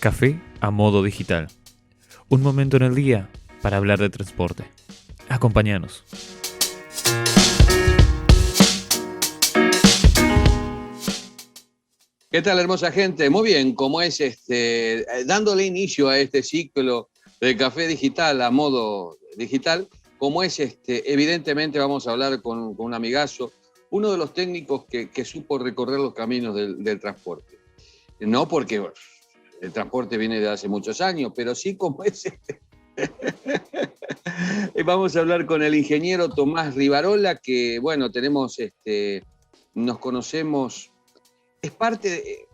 Café a modo digital. Un momento en el día para hablar de transporte. Acompáñanos. ¿Qué tal, hermosa gente? Muy bien, como es dándole inicio a este ciclo de café digital a modo digital, como es evidentemente vamos a hablar con un amigazo, uno de los técnicos que supo recorrer los caminos del transporte. No porque bueno, el transporte viene de hace muchos años, pero sí como es Vamos a hablar con el ingeniero Tomás Rivarola, que bueno, nos conocemos. Es parte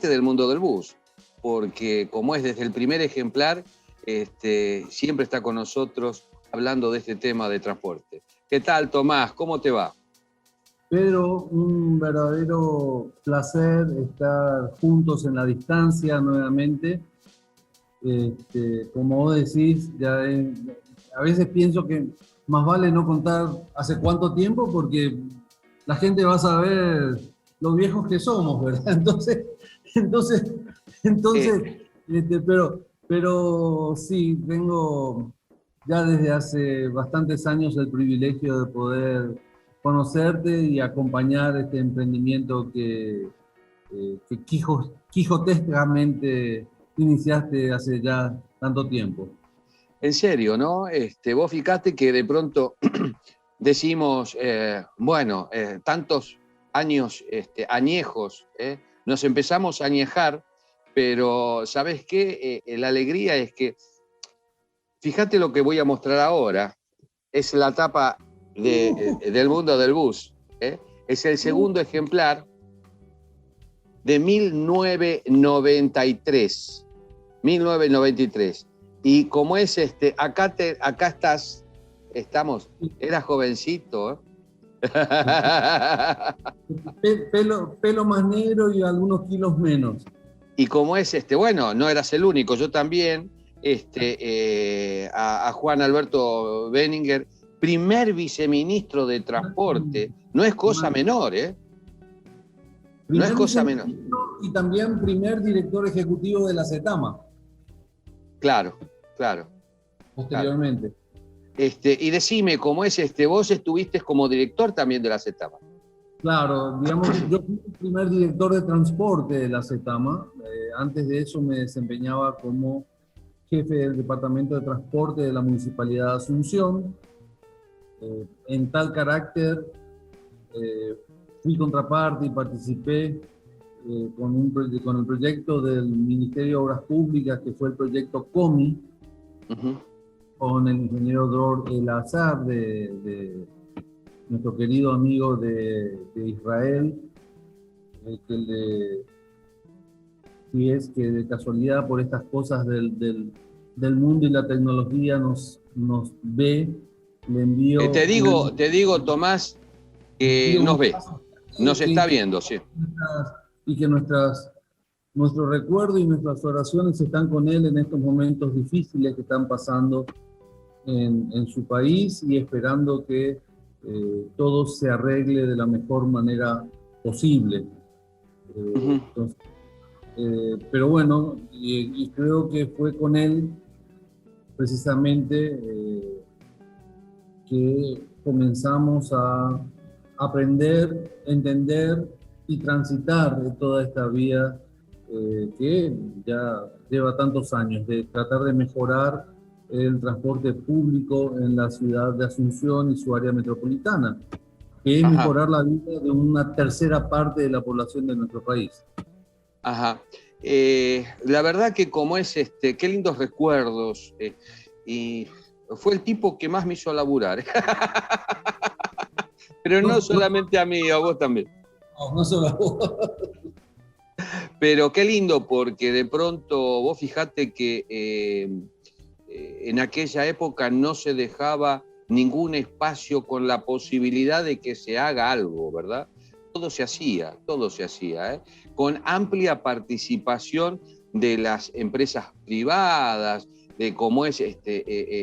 del mundo del bus, porque como es desde el primer ejemplar, siempre está con nosotros hablando de este tema de transporte. ¿Qué tal, Tomás? ¿Cómo te va? Pedro, un verdadero placer estar juntos en la distancia nuevamente. Como vos decís, a veces pienso que más vale no contar hace cuánto tiempo, porque la gente va a saber los viejos que somos, ¿verdad? Pero sí, tengo ya desde hace bastantes años el privilegio de poder conocerte y acompañar este emprendimiento que quijotescamente iniciaste hace ya tanto tiempo. En serio, ¿no? Vos fijate que de pronto decimos, tantos años añejos, nos empezamos a añejar, pero ¿sabés qué? La alegría es que, fíjate lo que voy a mostrar ahora, es la tapa del mundo del bus, es el segundo ejemplar de 1993. Y como es acá estamos, era jovencito, Pelo más negro y algunos kilos menos. Y como es no eras el único, yo también, a Juan Alberto Benninger, primer viceministro de Transporte, no es cosa menor, No es cosa menor. Y también primer director ejecutivo de la CETAMA. Claro. Posteriormente. Y decime, ¿cómo es vos estuviste como director también de la CETAMA? Claro, digamos, yo fui el primer director de transporte de la CETAMA. Antes de eso me desempeñaba como jefe del Departamento de Transporte de la Municipalidad de Asunción. En tal carácter, fui contraparte y participé con el proyecto del Ministerio de Obras Públicas, que fue el proyecto COMI, con el ingeniero Dror El Azar, de nuestro querido amigo de Israel, si es que de casualidad por estas cosas del mundo y la tecnología nos ve, le envío... Te digo, Tomás, que nos ve, nos está viendo, sí. Y que nuestro recuerdo y nuestras oraciones están con él en estos momentos difíciles que están pasando en su país, y esperando que todo se arregle de la mejor manera posible. Entonces, pero bueno, y creo que fue con él precisamente que comenzamos a aprender, entender y transitar de toda esta vía que ya lleva tantos años, de tratar de mejorar el transporte público en la ciudad de Asunción y su área metropolitana, que es mejorar la vida de una tercera parte de la población de nuestro país. Ajá. La verdad que como es, qué lindos recuerdos, y fue el tipo que más me hizo laburar. Pero no solamente a mí, a vos también. No solo a vos. Pero qué lindo, porque de pronto vos fijate que en aquella época no se dejaba ningún espacio con la posibilidad de que se haga algo, ¿verdad? Todo se hacía, con amplia participación de las empresas privadas, de cómo es,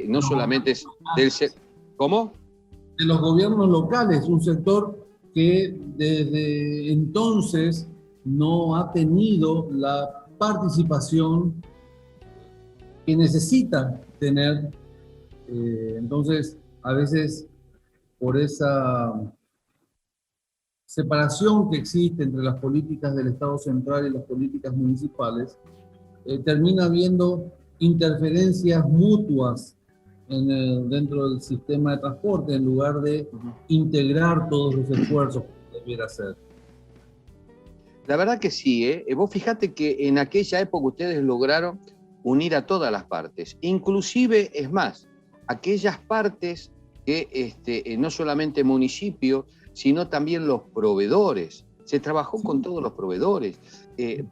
no solamente es del... ¿Cómo? De los gobiernos locales, un sector que desde entonces no ha tenido la participación que necesita tener. Entonces, a veces, por esa separación que existe entre las políticas del Estado central y las políticas municipales, termina habiendo interferencias mutuas dentro del sistema de transporte, en lugar de integrar todos los esfuerzos que debiera hacer. La verdad que sí, ¿eh? Vos fijate que en aquella época ustedes lograron unir a todas las partes, inclusive, es más, aquellas partes que no solamente municipios, sino también los proveedores. Se trabajó con todos los proveedores,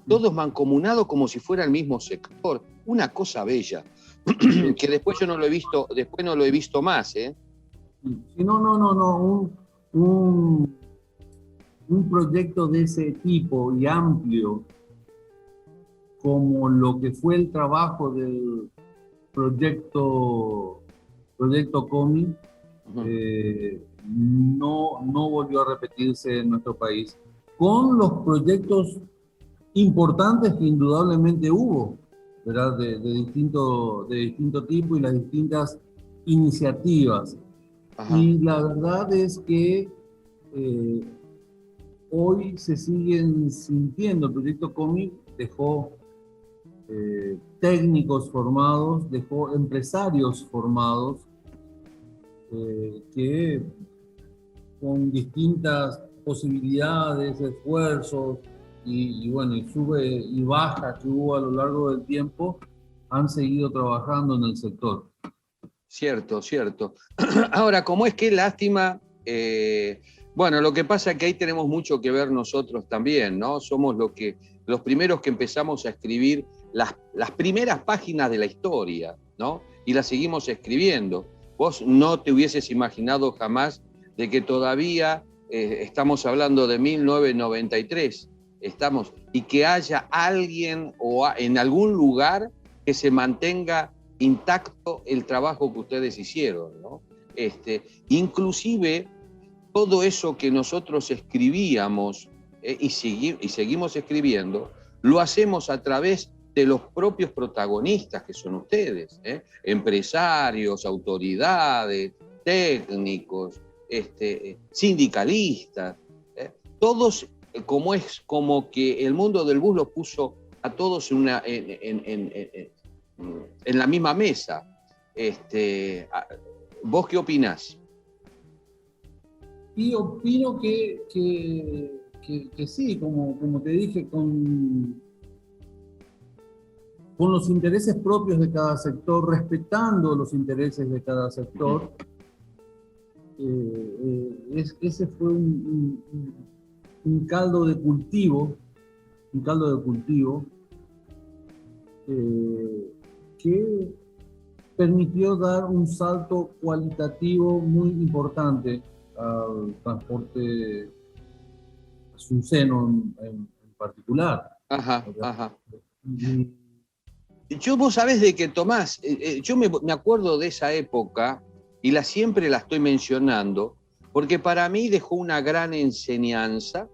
todos mancomunados como si fuera el mismo sector. Una cosa bella, que después yo no lo he visto, después no lo he visto más, ¿eh? No. Un proyecto de ese tipo y amplio, como lo que fue el trabajo del proyecto COMI, no volvió a repetirse en nuestro país, con los proyectos importantes que indudablemente hubo, ¿verdad? De distinto tipo y las distintas iniciativas. Ajá. Y la verdad es que hoy se siguen sintiendo. El proyecto COMI dejó técnicos formados, dejó empresarios formados, que con distintas posibilidades, esfuerzos y sube y baja que hubo a lo largo del tiempo, han seguido trabajando en el sector. Cierto. Ahora, como es que lástima, bueno, lo que pasa es que ahí tenemos mucho que ver nosotros también, ¿no? Somos los primeros que empezamos a escribir las primeras páginas de la historia, ¿no? Y las seguimos escribiendo. Vos no te hubieses imaginado jamás de que todavía estamos hablando de 1993, y que haya alguien en algún lugar que se mantenga intacto el trabajo que ustedes hicieron, ¿no? Inclusive todo eso que nosotros escribíamos y seguimos escribiendo, lo hacemos a través de los propios protagonistas que son ustedes, empresarios, autoridades, técnicos, sindicalistas, todos, como que el mundo del bus los puso a todos en la misma mesa. ¿Vos qué opinás? Y opino que sí, como te dije, con los intereses propios de cada sector, respetando los intereses de cada sector. Ese fue un caldo de cultivo, que permitió dar un salto cualitativo muy importante al transporte azuceno en particular. Ajá. Vos sabés de que, Tomás, yo me acuerdo de esa época y siempre la estoy mencionando, porque para mí dejó una gran enseñanza,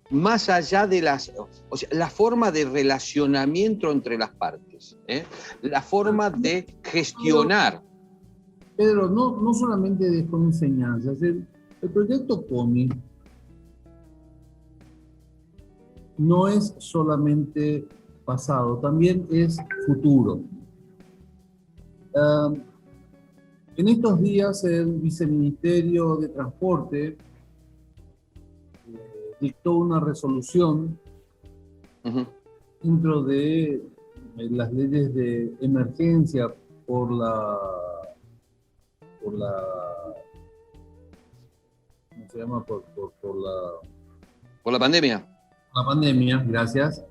más allá de la forma de relacionamiento entre las partes, la forma de gestionar. Pedro, no solamente dejó enseñanzas, el proyecto COMI no es solamente pasado, también es futuro. En estos días el Viceministerio de Transporte dictó una resolución dentro de las leyes de emergencia por la ¿cómo se llama? Por la pandemia. La pandemia, gracias.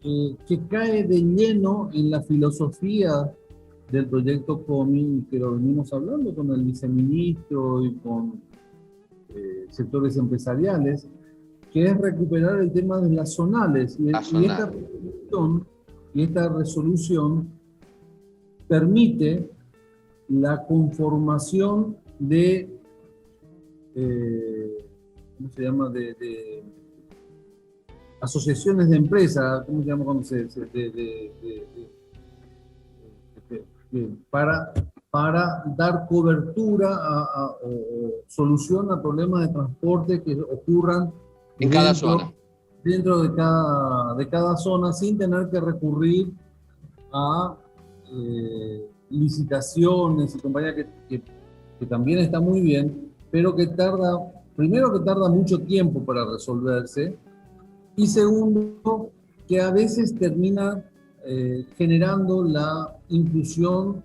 Que cae de lleno en la filosofía del proyecto COMI, que lo venimos hablando con el viceministro y con sectores empresariales, que es recuperar el tema de las zonales. Y esta resolución permite la conformación de, ¿cómo se llama? asociaciones de empresas, ¿cómo se llama cuando para dar cobertura o solución a problemas de transporte que ocurran en cada zona. Dentro de cada zona, sin tener que recurrir a licitaciones y compañía que también está muy bien, pero que primero que tarda mucho tiempo para resolverse, y segundo, que a veces termina generando la inclusión,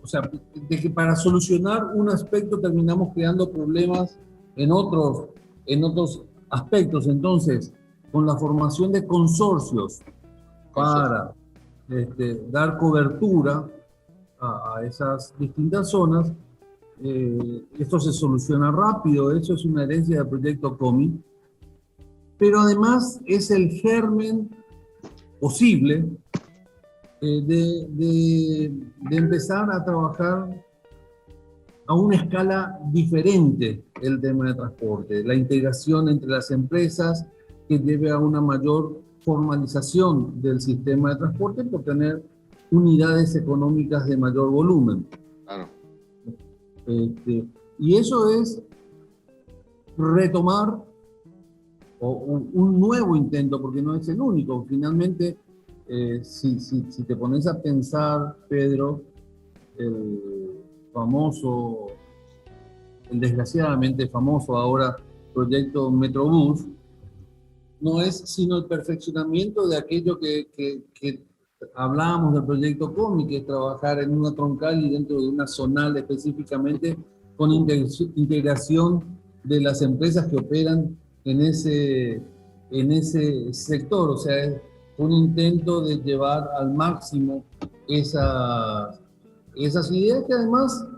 o sea, de que para solucionar un aspecto terminamos creando problemas en otros aspectos. Entonces, con la formación de consorcios para dar cobertura a esas distintas zonas, esto se soluciona rápido. Eso es una herencia del proyecto COMI, pero además es el germen posible de empezar a trabajar a una escala diferente el tema de transporte, la integración entre las empresas que lleve a una mayor formalización del sistema de transporte por tener unidades económicas de mayor volumen. Claro. Y eso es retomar un nuevo intento, porque no es el único. Finalmente, si te pones a pensar, Pedro, el desgraciadamente famoso ahora proyecto Metrobús, no es sino el perfeccionamiento de aquello que hablábamos del proyecto COMI, que es trabajar en una troncal y dentro de una zonal específicamente con integración de las empresas que operan en ese sector. O sea, es un intento de llevar al máximo esas ideas que además,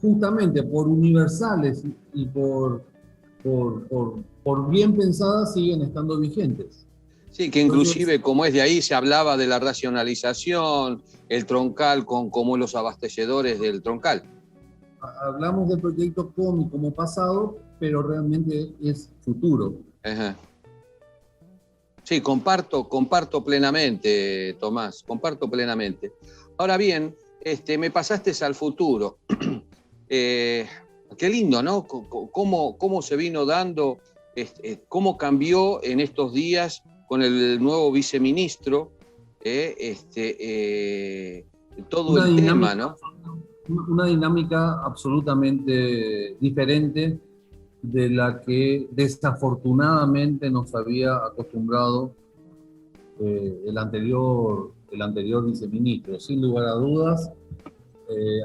justamente por universales y por bien pensadas, siguen estando vigentes. Sí, que inclusive, como es de ahí, se hablaba de la racionalización, el troncal como los abastecedores del troncal. Hablamos del proyecto COMI como pasado, pero realmente es futuro. Ajá. Sí, comparto plenamente, Tomás, comparto plenamente. Ahora bien, me pasaste al futuro. Qué lindo, ¿no? Cómo se vino dando, cómo cambió en estos días con el nuevo viceministro, todo el tema, ¿no? Una dinámica absolutamente diferente de la que desafortunadamente nos había acostumbrado el anterior viceministro. Sin lugar a dudas,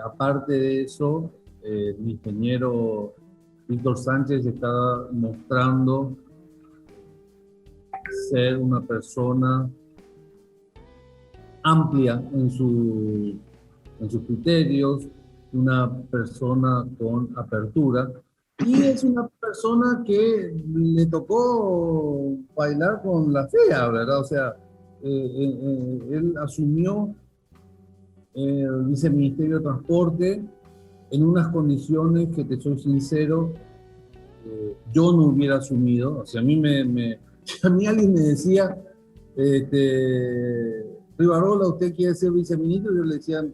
aparte de eso, el ingeniero Víctor Sánchez está mostrando ser una persona amplia en sus criterios, una persona con apertura, y es una persona que le tocó bailar con la fea, ¿verdad? O sea, él asumió el viceministerio de Transporte en unas condiciones que, te soy sincero, yo no hubiera asumido. O sea, a mí alguien me decía, Rivarola, ¿usted quiere ser viceministro? Yo le decía,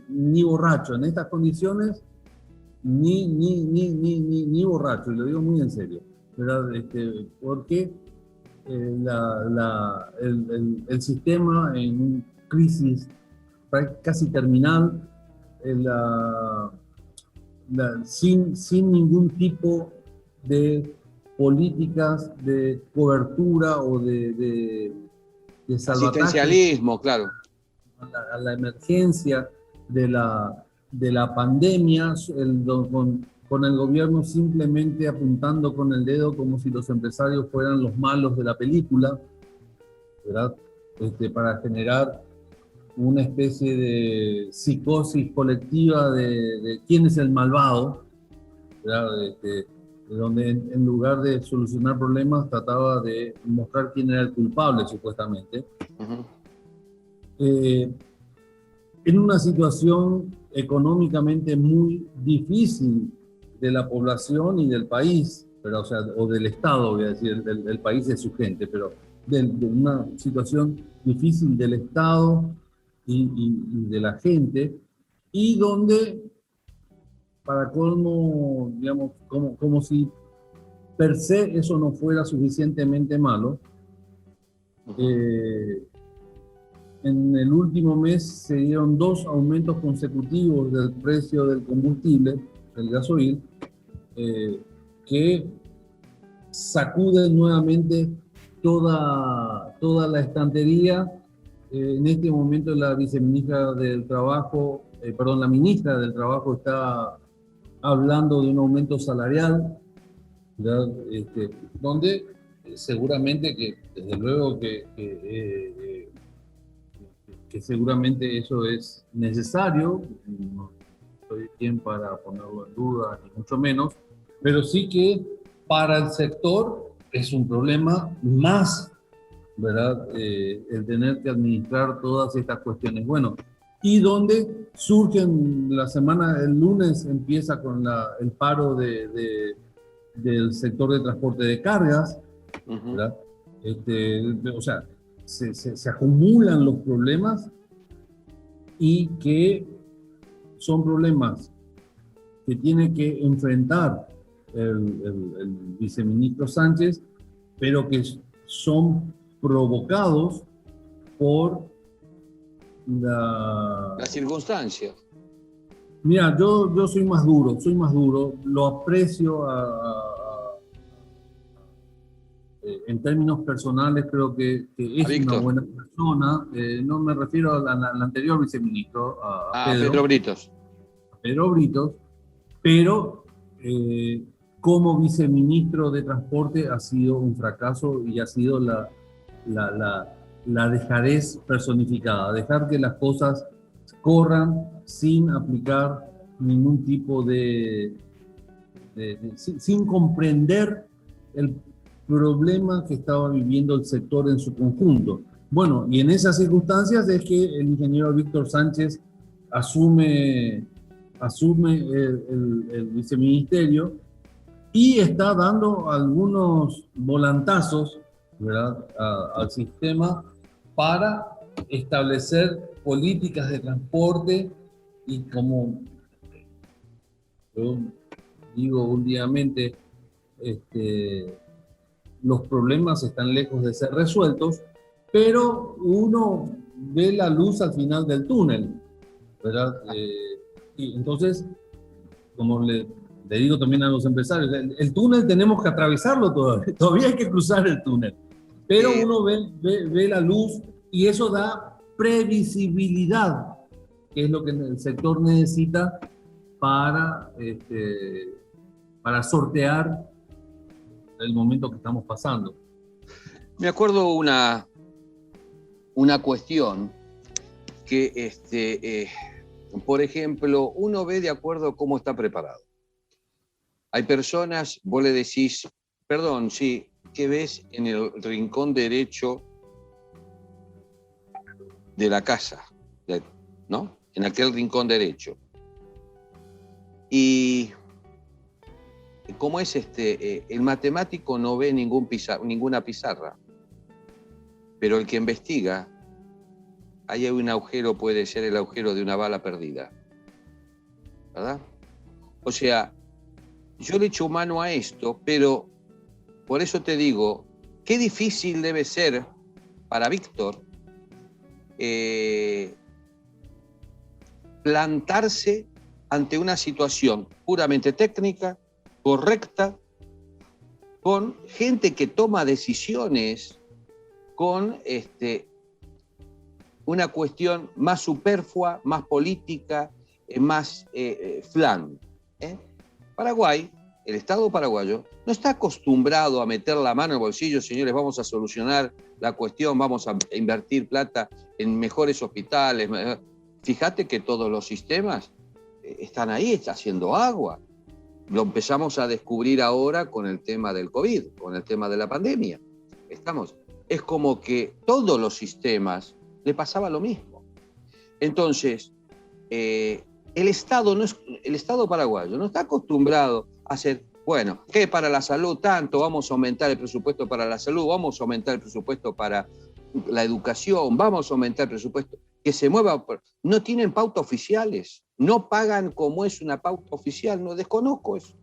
ni borracho, en estas condiciones, ni borracho, y lo digo muy en serio, ¿verdad? Porque el sistema en una crisis casi terminal, sin ningún tipo de políticas de cobertura o de salvataje, asistencialismo, claro, a la emergencia de la pandemia, con el gobierno simplemente apuntando con el dedo como si los empresarios fueran los malos de la película, ¿verdad? Para generar una especie de psicosis colectiva de quién es el malvado, ¿verdad? Donde en lugar de solucionar problemas trataba de mostrar quién era el culpable, supuestamente. Uh-huh. En una situación económicamente muy difícil de la población y del país, pero, o sea, o del Estado, voy a decir, del país de su gente, pero de una situación difícil del Estado y de la gente, y donde, para colmo, digamos, como si per se eso no fuera suficientemente malo, en el último mes se dieron 2 aumentos consecutivos del precio del combustible, del gasoil, que sacuden nuevamente toda la estantería. En este momento la viceministra del Trabajo, la ministra del Trabajo está hablando de un aumento salarial, ¿verdad? Donde seguramente que, desde luego que seguramente eso es necesario, no soy quien para ponerlo en duda, ni mucho menos, pero sí que para el sector es un problema más, ¿verdad? El tener que administrar todas estas cuestiones. Bueno, y donde surgen la semana, el lunes empieza con el paro del sector de transporte de cargas, ¿verdad? O sea, se acumulan los problemas y que son problemas que tiene que enfrentar el viceministro Sánchez, pero que son provocados por las circunstancias. Mira, yo soy más duro, lo aprecio en términos personales, creo que es una buena persona. No me refiero al anterior viceministro, a Pedro Britos. Pedro Britos, pero como viceministro de Transporte ha sido un fracaso y ha sido la dejadez personificada, dejar que las cosas corran sin aplicar ningún tipo sin comprender el problema que estaba viviendo el sector en su conjunto. Bueno, y en esas circunstancias es que el ingeniero Víctor Sánchez asume el viceministerio y está dando algunos volantazos, ¿verdad?, al sistema para establecer políticas de transporte y, como yo digo últimamente, los problemas están lejos de ser resueltos, pero uno ve la luz al final del túnel, ¿verdad? Y entonces, como le digo también a los empresarios, el túnel tenemos que atravesarlo todavía hay que cruzar el túnel, pero uno ve la luz y eso da previsibilidad, que es lo que el sector necesita para sortear el momento que estamos pasando. Me acuerdo una cuestión que, por ejemplo, uno ve de acuerdo a cómo está preparado. Hay personas, vos le decís, perdón, sí, ¿qué ves en el rincón derecho de la casa? ¿No? En aquel rincón derecho. Y ¿cómo es el matemático no ve ninguna pizarra, pero el que investiga, ahí hay un agujero, puede ser el agujero de una bala perdida, ¿verdad? O sea, yo le echo mano a esto, pero por eso te digo, qué difícil debe ser para Víctor plantarse ante una situación puramente técnica, correcta, con gente que toma decisiones con una cuestión más superflua, más política, más flan. Paraguay, el Estado paraguayo, no está acostumbrado a meter la mano en el bolsillo, señores, vamos a solucionar la cuestión, vamos a invertir plata en mejores hospitales. Fíjate que todos los sistemas están ahí, está haciendo agua. Lo empezamos a descubrir ahora con el tema del COVID, con el tema de la pandemia. Es como que todos los sistemas le pasaba lo mismo. Entonces, el Estado paraguayo no está acostumbrado a hacer bueno, ¿qué para la salud? Tanto, vamos a aumentar el presupuesto para la salud, vamos a aumentar el presupuesto para la educación, vamos a aumentar el presupuesto, que se mueva. No tienen pautas oficiales, no pagan como es una pauta oficial, no desconozco eso.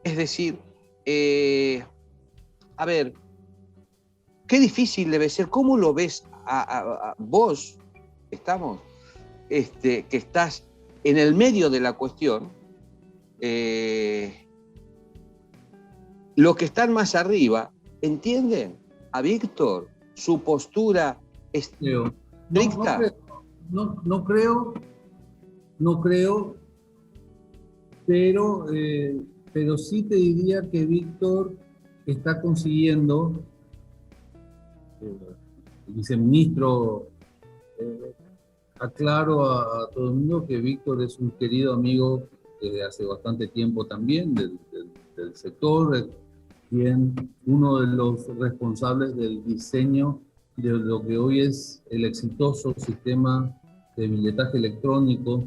Es decir, a ver, qué difícil debe ser, ¿cómo lo ves a vos, que estás en el medio de la cuestión? Los que están más arriba, ¿entienden a Víctor su postura estricta? No creo, pero sí te diría que Víctor está consiguiendo, el viceministro, aclaro a todo el mundo que Víctor es un querido amigo desde hace bastante tiempo también del sector, uno de los responsables del diseño de lo que hoy es el exitoso sistema de billetaje electrónico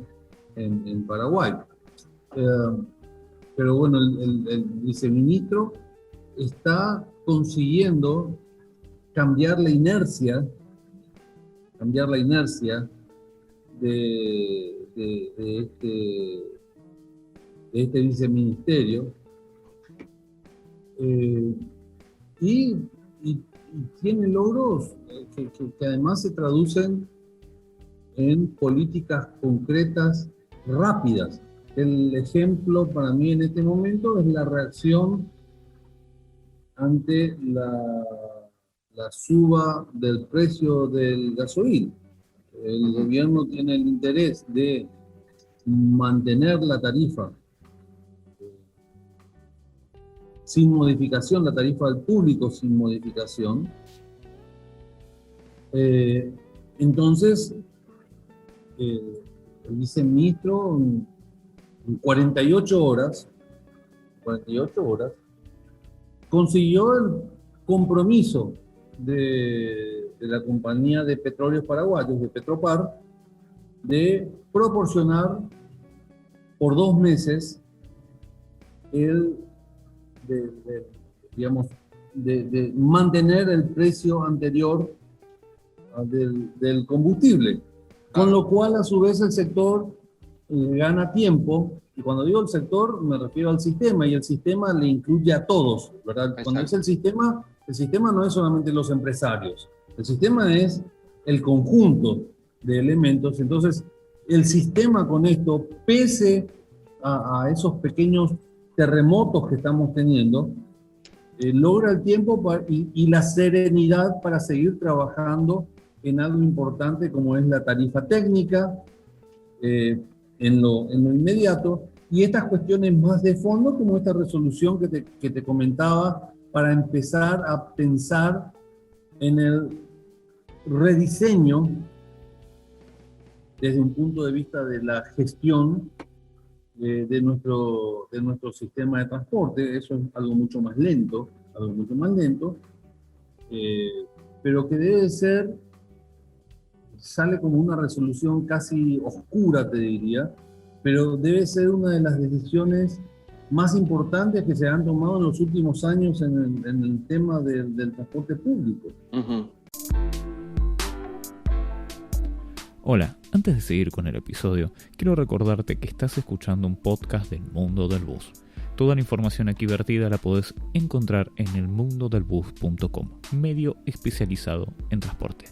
en Paraguay. Pero bueno, el viceministro está consiguiendo cambiar la inercia de este viceministerio, y tiene logros que además se traducen en políticas concretas rápidas. El ejemplo para mí en este momento es la reacción ante la suba del precio del gasoil. El gobierno tiene el interés de mantener la tarifa sin modificación, la tarifa al público sin modificación. Entonces, el viceministro en 48 horas, consiguió el compromiso de la compañía de petróleos paraguayos, de Petropar, de proporcionar por 2 meses de mantener el precio anterior del combustible, con lo cual a su vez el sector gana tiempo, y cuando digo el sector me refiero al sistema, y el sistema le incluye a todos, ¿verdad? Exacto. Cuando es el sistema no es solamente los empresarios, el sistema es el conjunto de elementos. Entonces el sistema con esto, pese a esos pequeños terremotos que estamos teniendo, logra el tiempo y la serenidad para seguir trabajando en algo importante como es la tarifa técnica, en lo inmediato, y estas cuestiones más de fondo como esta resolución que te comentaba, para empezar a pensar en el rediseño desde un punto de vista de la gestión de nuestro sistema de transporte. Eso es algo mucho más lento, pero que debe ser, sale como una resolución casi oscura, te diría, pero debe ser una de las decisiones más importantes que se han tomado en los últimos años en el tema del transporte público. Uh-huh. Hola, antes de seguir con el episodio, quiero recordarte que estás escuchando un podcast del Mundo del Bus. Toda la información aquí vertida la podés encontrar en elmundodelbus.com, medio especializado en transporte.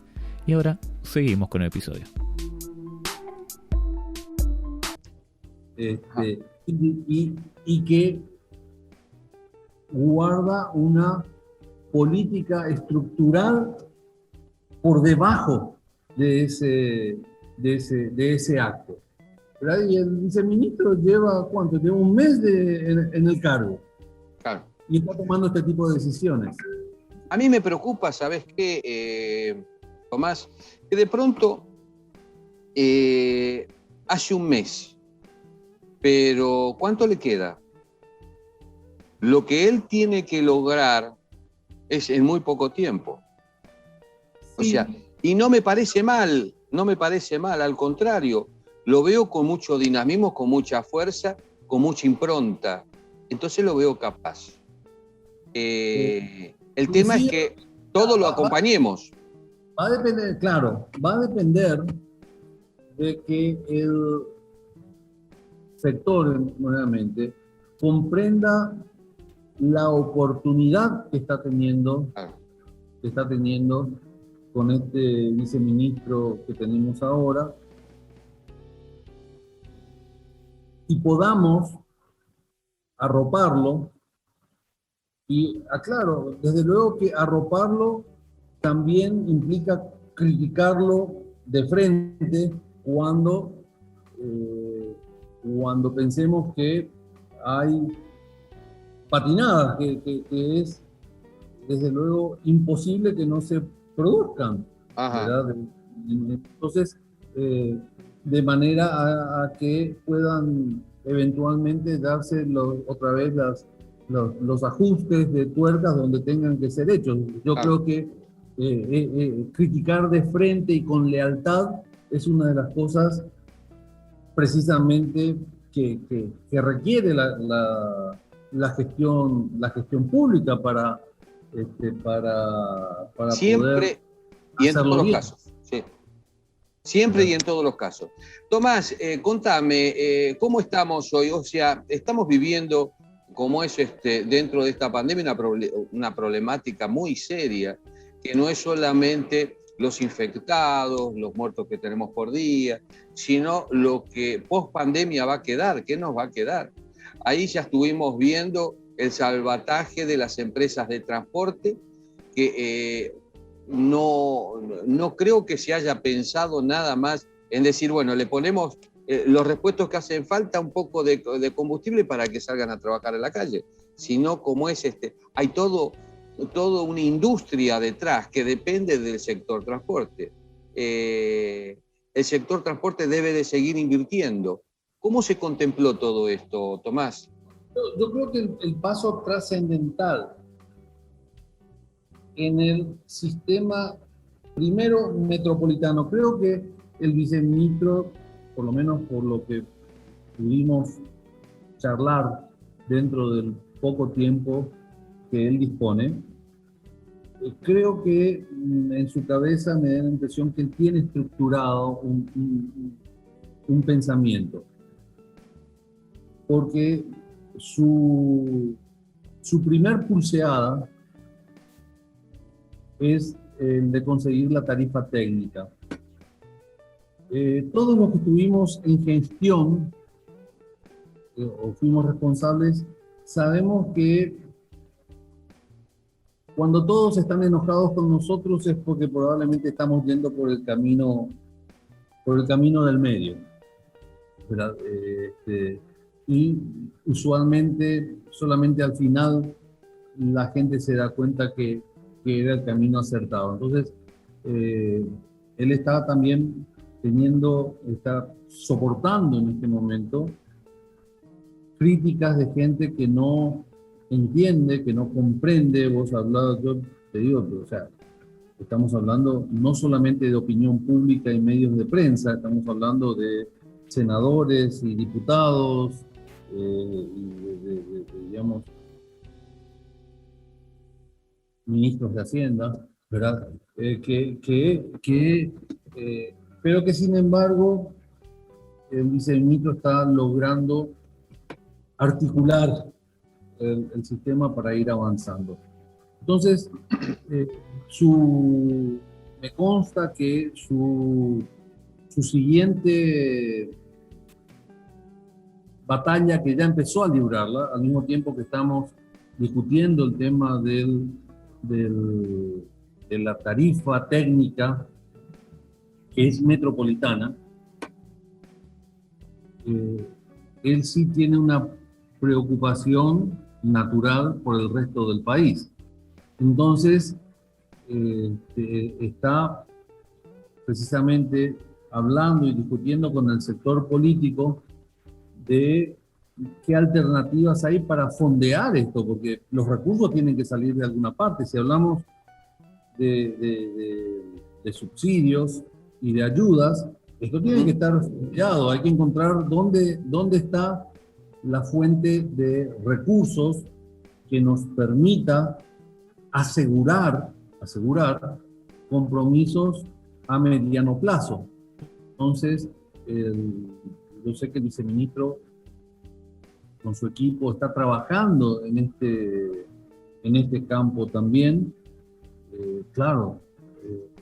Y ahora seguimos con el episodio. Y que guarda una política estructural por debajo de ese acto, ¿verdad? Y el viceministro lleva, ¿cuánto? Lleva 1 mes en el cargo. Claro. Y está tomando este tipo de decisiones. A mí me preocupa, ¿sabes qué, Tomás? Que de pronto, hace 1 mes, pero ¿cuánto le queda? Lo que él tiene que lograr es en muy poco tiempo. O sea, y no me parece mal, al contrario, lo veo con mucho dinamismo, con mucha fuerza, con mucha impronta. entonces lo veo capaz. El tema es que todo lo acompañemos. Va a depender, claro, va a depender de que el sector, nuevamente, comprenda la oportunidad que está teniendo con este viceministro que tenemos ahora, y podamos arroparlo. Y aclaro, desde luego que arroparlo también implica criticarlo de frente cuando pensemos que hay patinadas, que es desde luego imposible que no se produzcan, ¿verdad? Entonces, de manera a que puedan eventualmente darse otra vez los ajustes de tuercas donde tengan que ser hechos. Yo creo que criticar de frente y con lealtad es una de las cosas precisamente que requiere la gestión pública para siempre poder y en todos los bien. casos. Sí. Siempre y en todos los casos. Tomás, contame, ¿cómo estamos hoy? O sea, estamos viviendo, como es dentro de esta pandemia, una problemática muy seria, que no es solamente los infectados, los muertos que tenemos por día, sino lo que post pandemia va a quedar, ¿qué nos va a quedar? Ahí ya estuvimos viendo el salvataje de las empresas de transporte, que no creo que se haya pensado nada más en decir, bueno, le ponemos los repuestos que hacen falta, un poco de combustible para que salgan a trabajar en la calle, sino como es hay todo una industria detrás que depende del sector transporte. El sector transporte debe de seguir invirtiendo. ¿Cómo se contempló todo esto, Tomás? Yo creo que el paso trascendental en el sistema, primero, metropolitano, creo que el viceministro, por lo menos por lo que pudimos charlar dentro del poco tiempo que él dispone, creo que en su cabeza me da la impresión que él tiene estructurado un pensamiento, porque su primer pulseada es el de conseguir la tarifa técnica. Todos los que estuvimos en gestión o fuimos responsables, sabemos que cuando todos están enojados con nosotros es porque probablemente estamos yendo por el camino del medio, ¿verdad? Y usualmente solamente al final la gente se da cuenta que era el camino acertado. Entonces, él está también está soportando en este momento críticas de gente que no entiende, que no comprende. Vos hablabas, yo te digo, o sea, estamos hablando no solamente de opinión pública y medios de prensa, estamos hablando de senadores y diputados, digamos, ministros de Hacienda, ¿verdad? Pero que sin embargo el viceministro está logrando articular el sistema para ir avanzando. Entonces, me consta que su siguiente batalla, que ya empezó a librarla, al mismo tiempo que estamos discutiendo el tema de la tarifa técnica, que es metropolitana, él sí tiene una preocupación natural por el resto del país. Entonces, está precisamente hablando y discutiendo con el sector político de qué alternativas hay para fondear esto, porque los recursos tienen que salir de alguna parte. Si hablamos de subsidios y de ayudas, esto tiene que estar fondeado. Hay que encontrar dónde está la fuente de recursos que nos permita asegurar compromisos a mediano plazo. Entonces, yo sé que el viceministro con su equipo está trabajando en este campo también. Claro,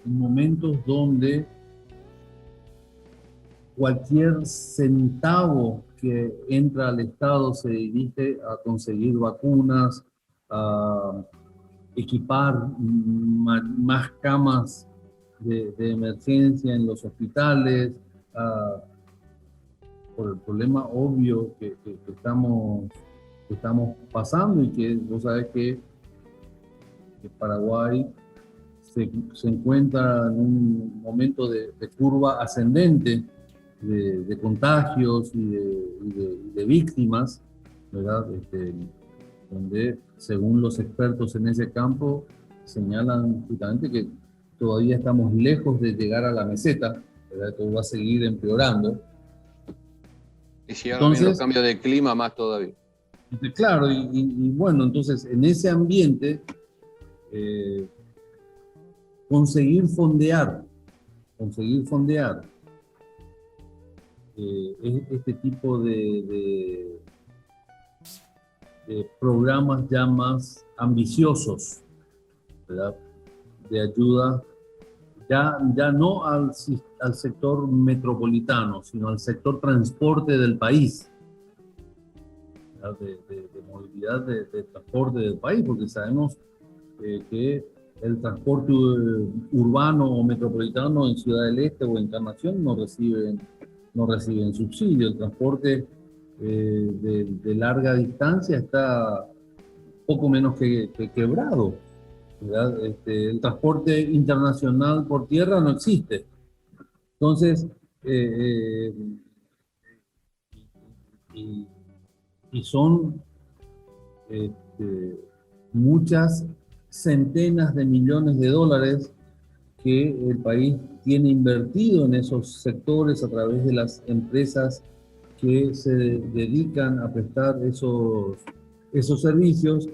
en momentos donde cualquier centavo que entra al Estado se dirige a conseguir vacunas, a equipar más camas de emergencia en los hospitales, por el problema obvio que estamos pasando, y que vos sabés que Paraguay se encuentra en un momento de curva ascendente de contagios y de víctimas, ¿verdad? Donde, según los expertos en ese campo, señalan justamente que todavía estamos lejos de llegar a la meseta, ¿verdad? Todo va a seguir empeorando. Y si ahora vienen los cambios de clima, más todavía. Claro, y bueno, entonces en ese ambiente, conseguir fondear este tipo de programas ya más ambiciosos, ¿verdad? De ayuda, ya no al sector metropolitano, sino al sector transporte del país, de movilidad de transporte del país, porque sabemos que el transporte urbano o metropolitano en Ciudad del Este o Encarnación no reciben subsidio. El transporte de larga distancia está poco menos que quebrado, ¿verdad? El transporte internacional por tierra no existe. Entonces, y son muchas centenas de millones de dólares que el país tiene invertido en esos sectores a través de las empresas que se dedican a prestar esos servicios,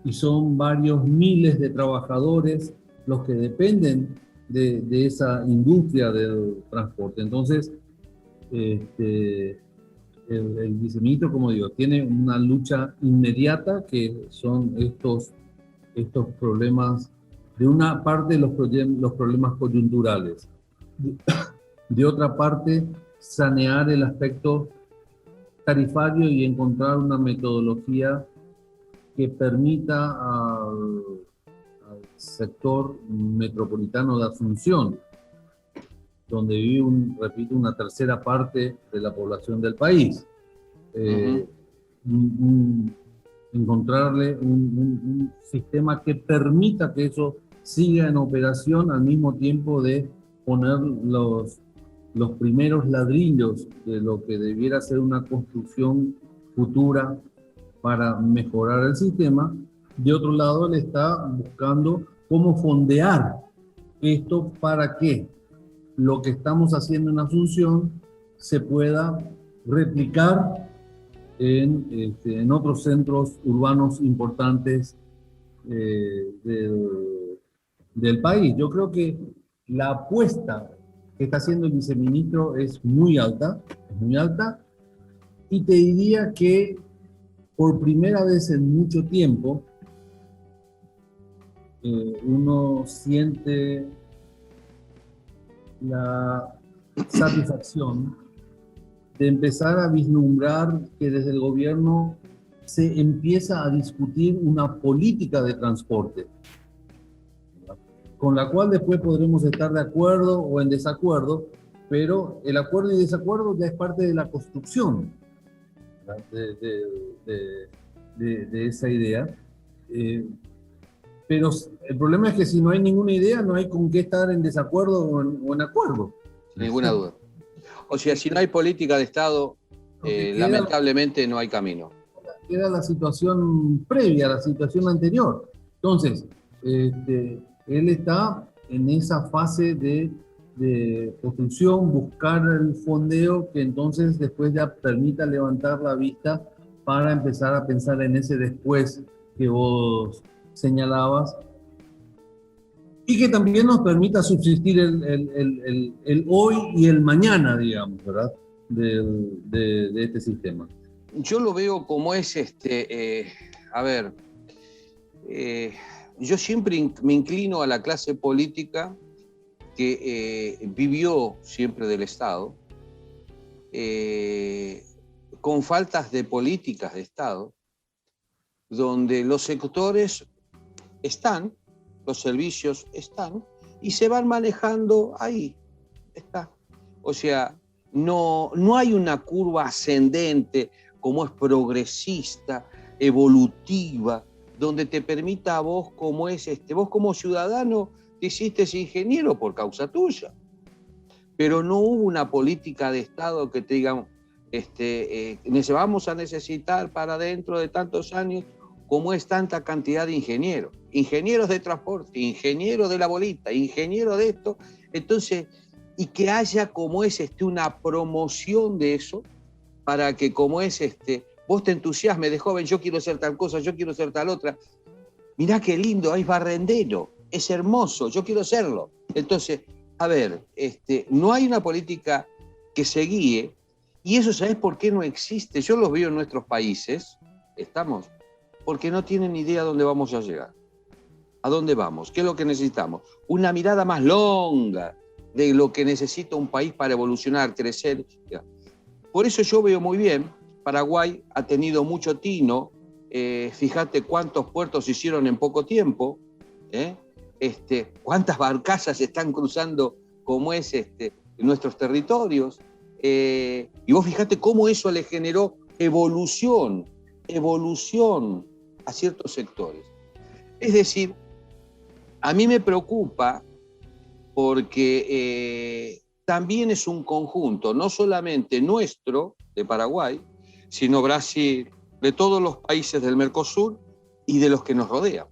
y son varios miles de trabajadores los que dependen de esa industria del transporte. Entonces, el viceministro, como digo, tiene una lucha inmediata, que son estos problemas, de una parte los problemas coyunturales, de otra parte sanear el aspecto tarifario y encontrar una metodología que permita al sector metropolitano de Asunción, donde vive, repito, una tercera parte de la población del país, encontrarle un sistema que permita que eso siga en operación, al mismo tiempo de poner los primeros ladrillos de lo que debiera ser una construcción futura para mejorar el sistema. De otro lado, él está buscando cómo fondear esto para que lo que estamos haciendo en Asunción se pueda replicar en otros centros urbanos importantes del país. Yo creo que la apuesta que está haciendo el viceministro es muy alta, y te diría que por primera vez en mucho tiempo uno siente la satisfacción de empezar a vislumbrar que desde el gobierno se empieza a discutir una política de transporte, con la cual después podremos estar de acuerdo o en desacuerdo, pero el acuerdo y desacuerdo ya es parte de la construcción de esa idea. Pero el problema es que si no hay ninguna idea, no hay con qué estar en desacuerdo o en acuerdo. Sin ninguna duda. O sea, si no hay política de Estado, lamentablemente no hay camino. Queda la situación previa, la situación anterior. Entonces, él está en esa fase de construcción, buscar el fondeo que entonces después ya permita levantar la vista para empezar a pensar en ese después que vos señalabas, y que también nos permita subsistir el hoy y el mañana, digamos, ¿verdad? De este sistema. Yo lo veo como es, a ver, yo siempre me inclino a la clase política que vivió siempre del Estado, con faltas de políticas de Estado, donde los sectores están, los servicios están, y se van manejando ahí, está. O sea, no hay una curva ascendente, como es progresista, evolutiva, donde te permita a vos, vos como ciudadano, te hiciste ingeniero por causa tuya. Pero no hubo una política de Estado que te digan, vamos a necesitar para dentro de tantos años, como es tanta cantidad de ingenieros de transporte, ingenieros de la bolita, ingenieros de esto. Entonces, y que haya como es una promoción de eso, para que como es vos te entusiasmes de joven, yo quiero ser tal cosa, yo quiero ser tal otra. Mirá qué lindo, es barrendero, es hermoso, yo quiero serlo. Entonces, a ver, no hay una política que se guíe, y eso, ¿sabés por qué no existe? Yo los veo en nuestros países, porque no tienen idea a dónde vamos a llegar. ¿A dónde vamos? ¿Qué es lo que necesitamos? Una mirada más longa de lo que necesita un país para evolucionar, crecer. Por eso yo veo muy bien, Paraguay ha tenido mucho tino, fíjate cuántos puertos se hicieron en poco tiempo, cuántas barcazas están cruzando como es nuestros territorios, y vos fíjate cómo eso le generó evolución a ciertos sectores. Es decir, a mí me preocupa porque también es un conjunto, no solamente nuestro, de Paraguay, sino Brasil, de todos los países del Mercosur y de los que nos rodean.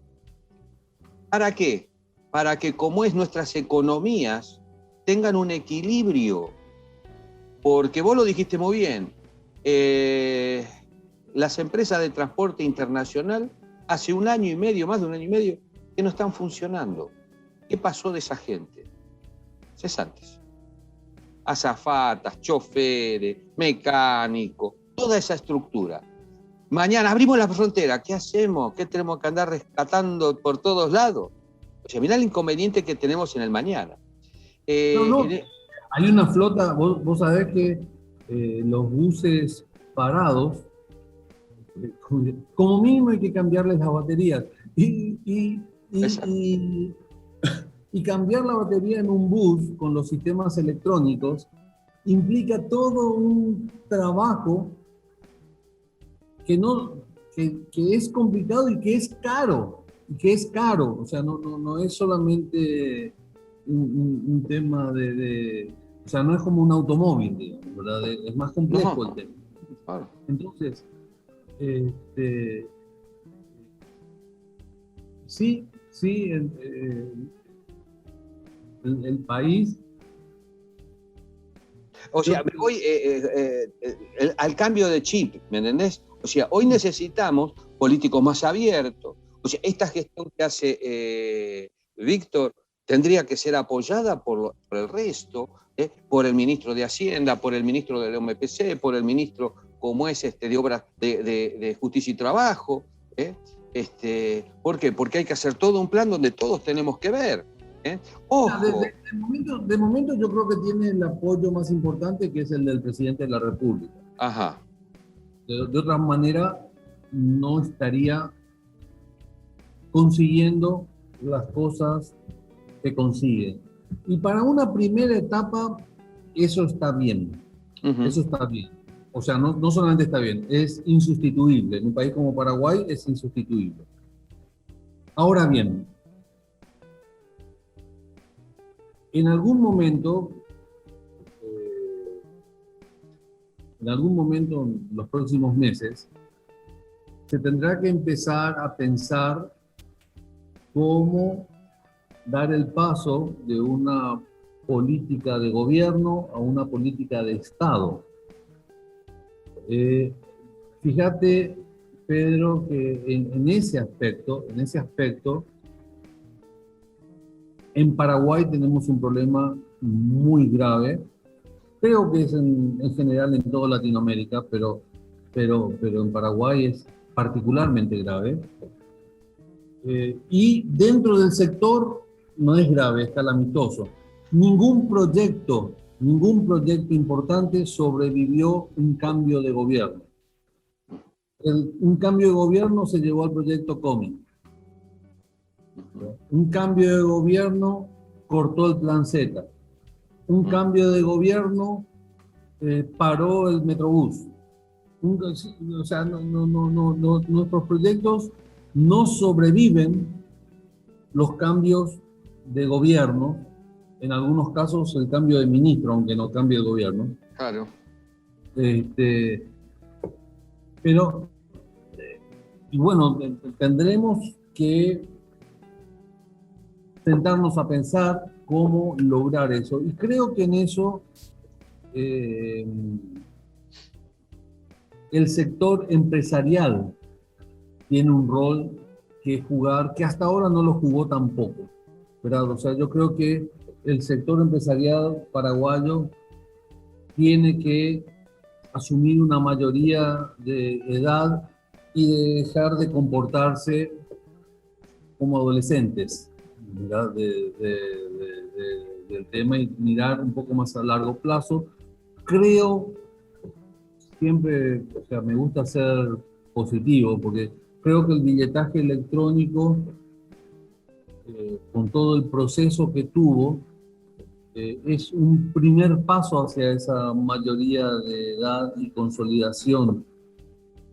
¿Para qué? Para que como es nuestras economías tengan un equilibrio, porque vos lo dijiste muy bien, las empresas de transporte internacional hace un año y medio, más de un año y medio, que no están funcionando. ¿Qué pasó de esa gente? Cesantes. Azafatas, choferes, mecánicos, toda esa estructura. Mañana abrimos la frontera, ¿qué hacemos? ¿Qué tenemos que andar rescatando por todos lados? O sea, mirá el inconveniente que tenemos en el mañana. Hay una flota, vos sabés que los buses parados, como mínimo hay que cambiarles las baterías. Y cambiar la batería en un bus con los sistemas electrónicos implica todo un trabajo que es complicado y que es caro. O sea, no es solamente un tema o sea, no es como un automóvil, digamos, ¿verdad? Es más complejo el tema. Claro. Entonces, sí, el país. O sea, me voy al cambio de chip, ¿me entendés? O sea, hoy necesitamos políticos más abiertos. O sea, esta gestión que hace Víctor tendría que ser apoyada por el resto, por el ministro de Hacienda, por el ministro del OMPC, por el ministro como es de Obras de Justicia y Trabajo. ¿Por qué? Porque hay que hacer todo un plan donde todos tenemos que ver. Ojo. De momento yo creo que tiene el apoyo más importante, que es el del presidente de la República. Ajá. De otra manera, no estaría consiguiendo las cosas que consigue. Y para una primera etapa, eso está bien. Uh-huh. Eso está bien. O sea, no solamente está bien, es insustituible. En un país como Paraguay es insustituible. Ahora bien, en algún momento, en los próximos meses, se tendrá que empezar a pensar cómo dar el paso de una política de gobierno a una política de Estado. Fíjate, Pedro, que en ese aspecto, en Paraguay tenemos un problema muy grave. Creo que es en general en toda Latinoamérica, pero en Paraguay es particularmente grave. Y dentro del sector no es grave, es calamitoso. Ningún proyecto importante sobrevivió un cambio de gobierno. Un cambio de gobierno se llevó al proyecto COMI. Un cambio de gobierno cortó el plan Z. Un cambio de gobierno paró el Metrobús. O sea, nuestros proyectos no sobreviven los cambios de gobierno, en algunos casos el cambio de ministro, aunque no cambie el gobierno. Claro. Pero, y bueno, tendremos que sentarnos a pensar cómo lograr eso. Y creo que en eso el sector empresarial tiene un rol que jugar, que hasta ahora no lo jugó tampoco, ¿verdad? O sea, yo creo que el sector empresarial paraguayo tiene que asumir una mayoría de edad y de dejar de comportarse como adolescentes, ¿verdad? Del tema y mirar un poco más a largo plazo. Creo, siempre, o sea, me gusta ser positivo, porque creo que el billetaje electrónico, con todo el proceso que tuvo, es un primer paso hacia esa mayoría de edad y consolidación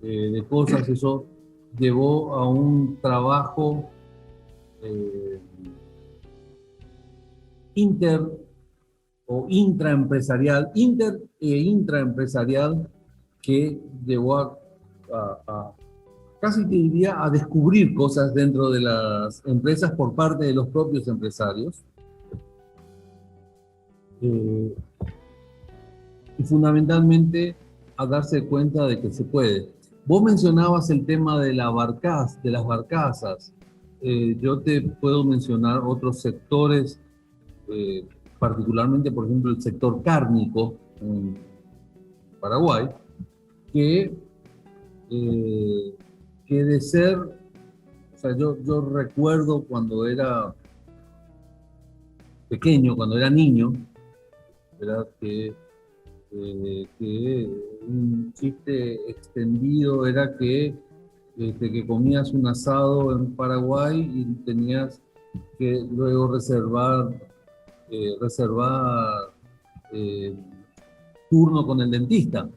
de cosas. Eso llevó a un trabajo intraempresarial que llevó a casi te diría a descubrir cosas dentro de las empresas por parte de los propios empresarios. Y fundamentalmente a darse cuenta de que se puede. Vos mencionabas el tema de las barcazas. Yo te puedo mencionar otros sectores, particularmente, por ejemplo, el sector cárnico en Paraguay, que de ser, o sea, yo recuerdo cuando era pequeño, cuando era niño, ¿verdad? Que un chiste extendido era que comías un asado en Paraguay y tenías que luego reservar turno con el dentista,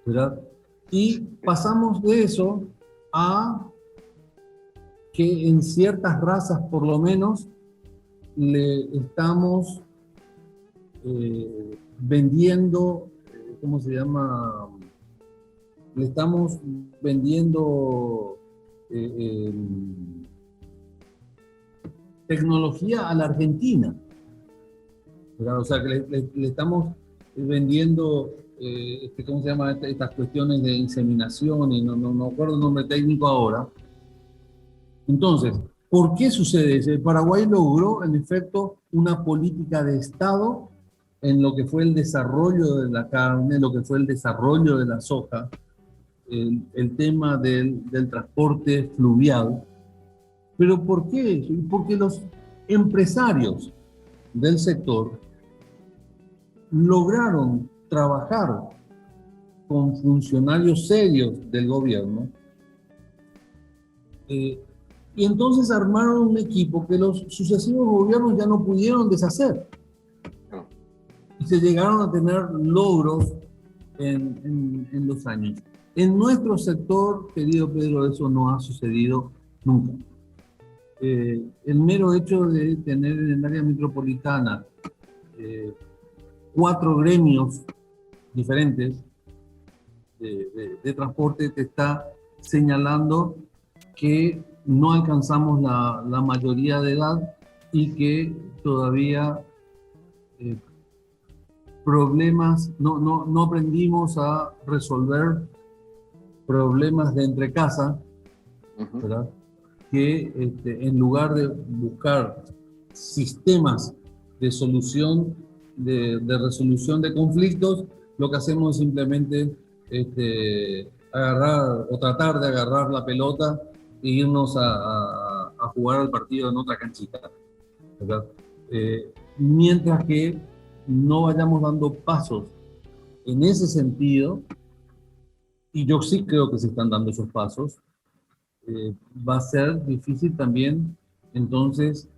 ¿verdad? Y pasamos de eso a que en ciertas razas, por lo menos, le estamos vendiendo, ¿cómo se llama? Le estamos vendiendo tecnología a la Argentina, ¿verdad? O sea, que le estamos vendiendo, ¿cómo se llama? Estas cuestiones de inseminación, y no acuerdo el nombre técnico ahora. Entonces, ¿por qué sucede eso? El Paraguay logró, en efecto, una política de Estado en lo que fue el desarrollo de la carne, lo que fue el desarrollo de la soja, el tema del transporte fluvial. ¿Pero por qué? Porque los empresarios del sector lograron trabajar con funcionarios serios del gobierno, y entonces armaron un equipo que los sucesivos gobiernos ya no pudieron deshacer. Y se llegaron a tener logros en los años. En nuestro sector, querido Pedro, eso no ha sucedido nunca. El mero hecho de tener en el área metropolitana 4 gremios diferentes de transporte te está señalando que no alcanzamos la mayoría de edad y que todavía problemas, no aprendimos a resolver problemas de entre casa, Ujú. ¿verdad? Que en lugar de buscar sistemas de solución, de resolución de conflictos, lo que hacemos es simplemente agarrar o tratar de agarrar la pelota e irnos a jugar al partido en otra canchita, ¿verdad? Mientras que no vayamos dando pasos en ese sentido, y yo sí creo que se están dando esos pasos, va a ser difícil también entonces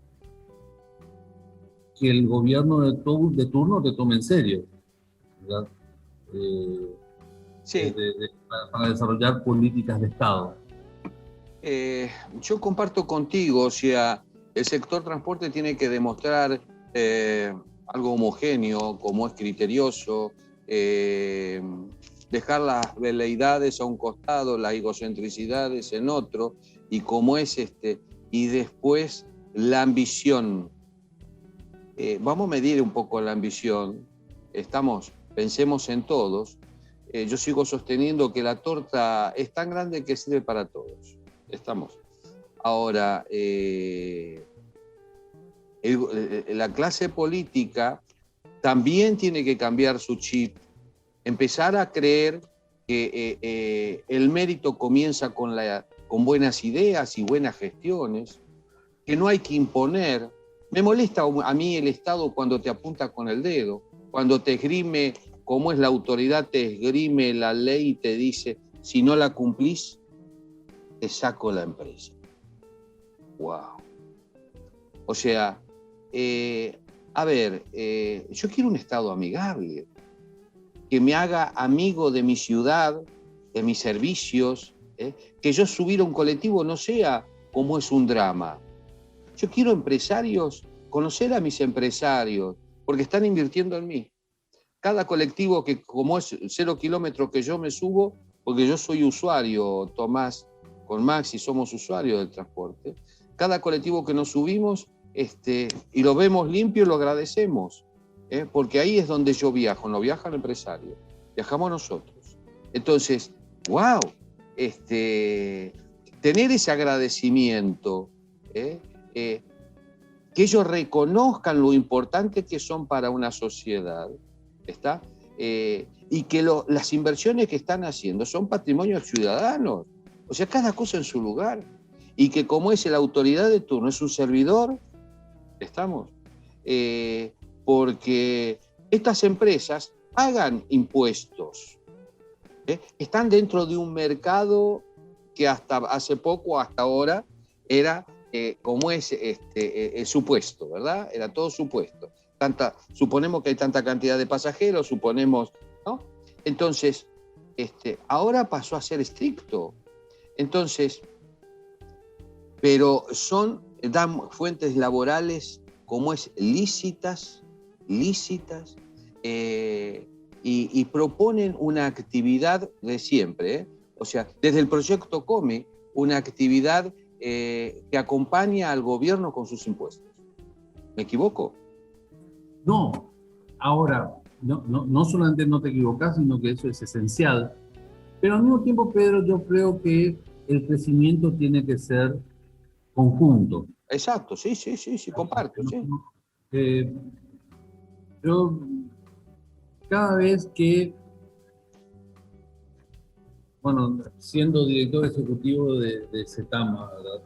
que el gobierno de turno te tome en serio, ¿verdad? Eh, Sí, para desarrollar políticas de Estado. yo comparto contigo, o sea, el sector transporte tiene que demostrar algo homogéneo, como es criterioso, eh, dejar las veleidades a un costado, las egocentricidades en otro, y como es y después la ambición. Vamos a medir un poco la ambición, pensemos en todos. Yo sigo sosteniendo que la torta es tan grande que sirve para todos. Estamos. Ahora, la clase política también tiene que cambiar su chip, empezar a creer que el mérito comienza con buenas ideas y buenas gestiones, que no hay que imponer. Me molesta a mí el Estado cuando te apunta con el dedo, cuando te esgrime, como es la autoridad, te esgrime la ley y te dice, si no la cumplís, te saco la empresa. ¡Wow! O sea, yo quiero un Estado amigable, que me haga amigo de mi ciudad, de mis servicios, que yo subir a un colectivo no sea como es un drama. Yo quiero empresarios, conocer a mis empresarios, porque están invirtiendo en mí. Cada colectivo que, como es 0 kilómetros que yo me subo, porque yo soy usuario, Tomás, con Maxi somos usuarios del transporte, cada colectivo que nos subimos y lo vemos limpio, lo agradecemos, porque ahí es donde yo viajo, no viaja el empresario, viajamos nosotros. Entonces, wow, tener ese agradecimiento, que ellos reconozcan lo importante que son para una sociedad, ¿está? Y que las inversiones que están haciendo son patrimonio ciudadanos, o sea, cada cosa en su lugar, y que como es la autoridad de turno, es un servidor, ¿estamos? Porque estas empresas pagan impuestos, están dentro de un mercado que hasta hace poco, hasta ahora, era como es el supuesto, ¿verdad? Era todo supuesto. Suponemos que hay tanta cantidad de pasajeros, suponemos, ¿no? Entonces, ahora pasó a ser estricto. Entonces, pero dan fuentes laborales como es lícitas, y proponen una actividad de siempre, o sea, desde el proyecto COME, una actividad que acompaña al gobierno con sus impuestos. ¿Me equivoco? No, ahora, no solamente no te equivocas, sino que eso es esencial. Pero al mismo tiempo, Pedro, yo creo que el crecimiento tiene que ser conjunto. Exacto, sí, comparto, sí. Yo, cada vez que, bueno, siendo director ejecutivo de CETAMA, ¿verdad?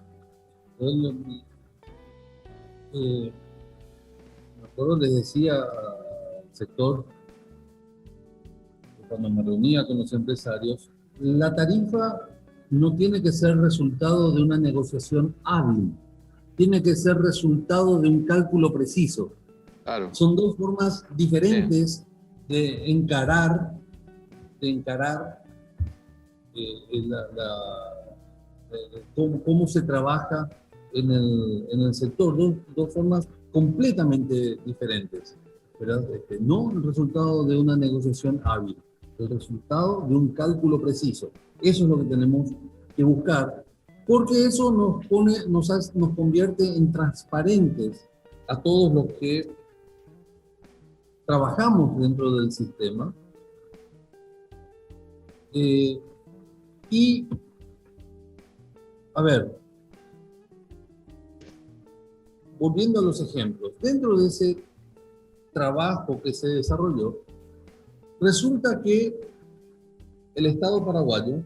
Me acuerdo, les decía al sector, cuando me reunía con los empresarios, la tarifa no tiene que ser resultado de una negociación hábil, tiene que ser resultado de un cálculo preciso. Claro. Son dos formas diferentes de encarar cómo se trabaja en el sector, dos formas completamente diferentes, ¿verdad? No el resultado de una negociación hábil, el resultado de un cálculo preciso. Eso es lo que tenemos que buscar, porque eso nos convierte en transparentes a todos los que trabajamos dentro del sistema, y Y, a ver, volviendo a los ejemplos, dentro de ese trabajo que se desarrolló, resulta que el Estado paraguayo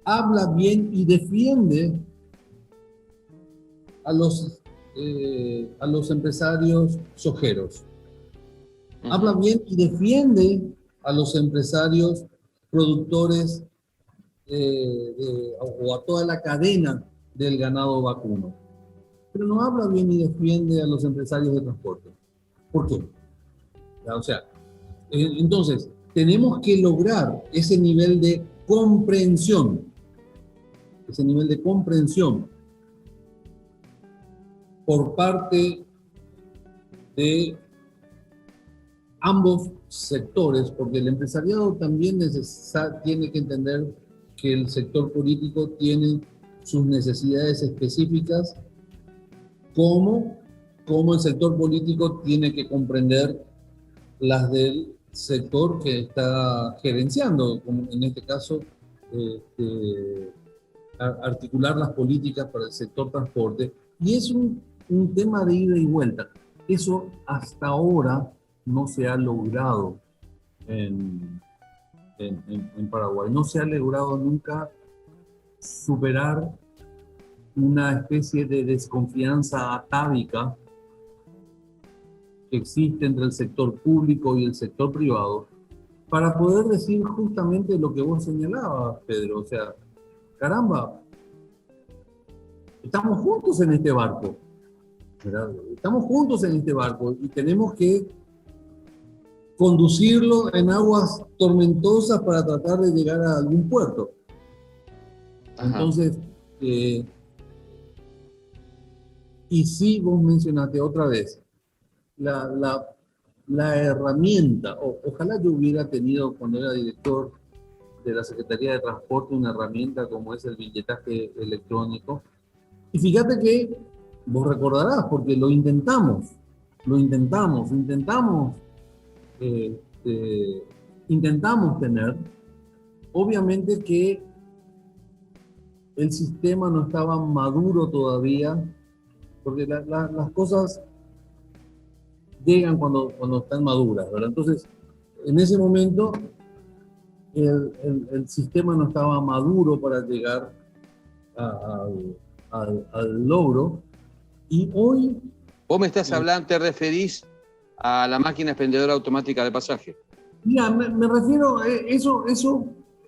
habla bien y defiende a los empresarios sojeros. Habla bien y defiende a los empresarios productores o a toda la cadena del ganado vacuno. Pero no habla bien y defiende a los empresarios de transporte. ¿Por qué? O sea, entonces, tenemos que lograr ese nivel de comprensión, por parte de ambos sectores, porque el empresariado también tiene que entender que el sector político tiene sus necesidades específicas, como el sector político tiene que comprender las del sector que está gerenciando, como en este caso, articular las políticas para el sector transporte. Y es un tema de ida y vuelta. Eso hasta ahora no se ha logrado en Paraguay. No se ha logrado nunca superar una especie de desconfianza atávica que existe entre el sector público y el sector privado, para poder decir justamente lo que vos señalabas, Pedro. O sea, caramba, estamos juntos en este barco, ¿verdad? Estamos juntos en este barco y tenemos que conducirlo en aguas tormentosas para tratar de llegar a algún puerto. Ajá. Entonces, y sí, vos mencionaste otra vez, la herramienta, ojalá yo hubiera tenido cuando era director de la Secretaría de Transporte una herramienta como es el billetaje electrónico. Y fíjate que vos recordarás, porque lo intentamos tener. Obviamente que el sistema no estaba maduro todavía, porque las cosas llegan cuando están maduras, ¿verdad? Entonces, en ese momento, el sistema no estaba maduro para llegar al logro, y hoy... Vos me estás hablando, te referís a la máquina expendedora automática de pasaje. Mira, me refiero, eso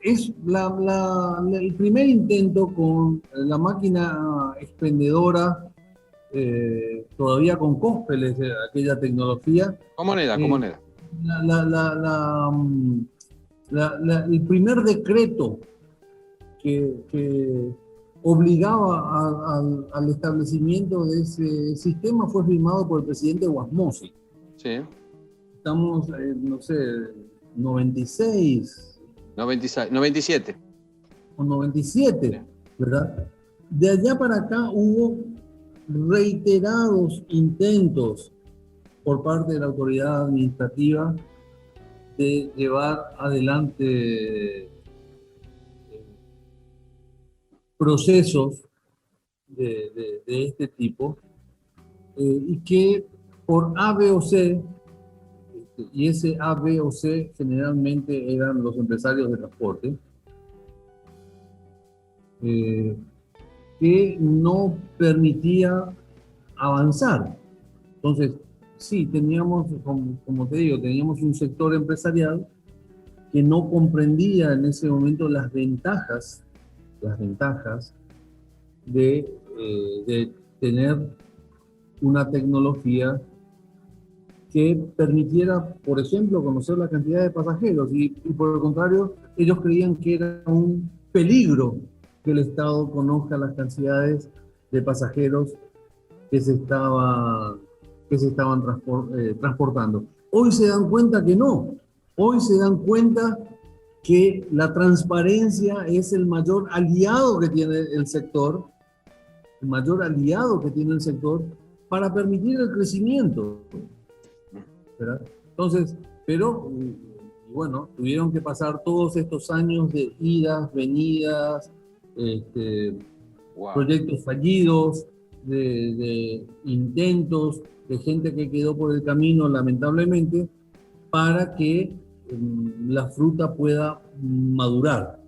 es el primer intento con la máquina expendedora, todavía con cóspeles, aquella tecnología. Con moneda. El primer decreto que obligaba al establecimiento de ese sistema fue firmado por el presidente Guasmosi. Sí. Estamos, no sé, 96. 97. O 97, ¿verdad? De allá para acá hubo reiterados intentos por parte de la autoridad administrativa de llevar adelante procesos de este tipo, y que por A, B o C, y ese A, B o C generalmente eran los empresarios de transporte, que no permitía avanzar. Entonces, sí, teníamos, como te digo, teníamos un sector empresarial que no comprendía en ese momento las ventajas de tener una tecnología que permitiera, por ejemplo, conocer la cantidad de pasajeros, y por el contrario, ellos creían que era un peligro que el Estado conozca las cantidades de pasajeros que se estaban transportando. Hoy se dan cuenta que no. Hoy se dan cuenta que la transparencia es el mayor aliado que tiene el sector, para permitir el crecimiento, ¿verdad? Entonces, pero Y bueno, tuvieron que pasar todos estos años de idas, venidas, Wow. proyectos fallidos, de intentos, de gente que quedó por el camino, lamentablemente, para que la fruta pueda madurar,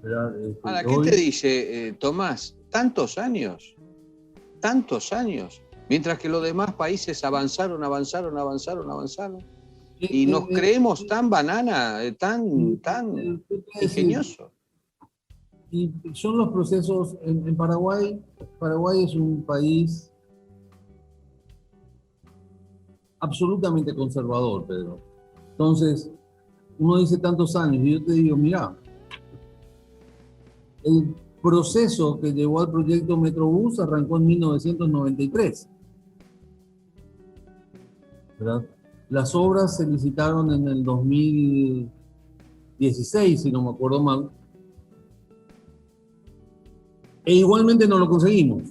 ¿verdad? Ahora, ¿qué te dice, Tomás? ¿Tantos años? ¿Tantos años? Mientras que los demás países avanzaron. Y nos creemos tan banana, tan ingeniosos. Y son los procesos en Paraguay. Paraguay es un país absolutamente conservador, Pedro. Entonces, uno dice tantos años, y yo te digo, mira, el proceso que llevó al proyecto Metrobús arrancó en 1993. ¿Verdad? Las obras se licitaron en el 2016, si no me acuerdo mal. E igualmente no lo conseguimos.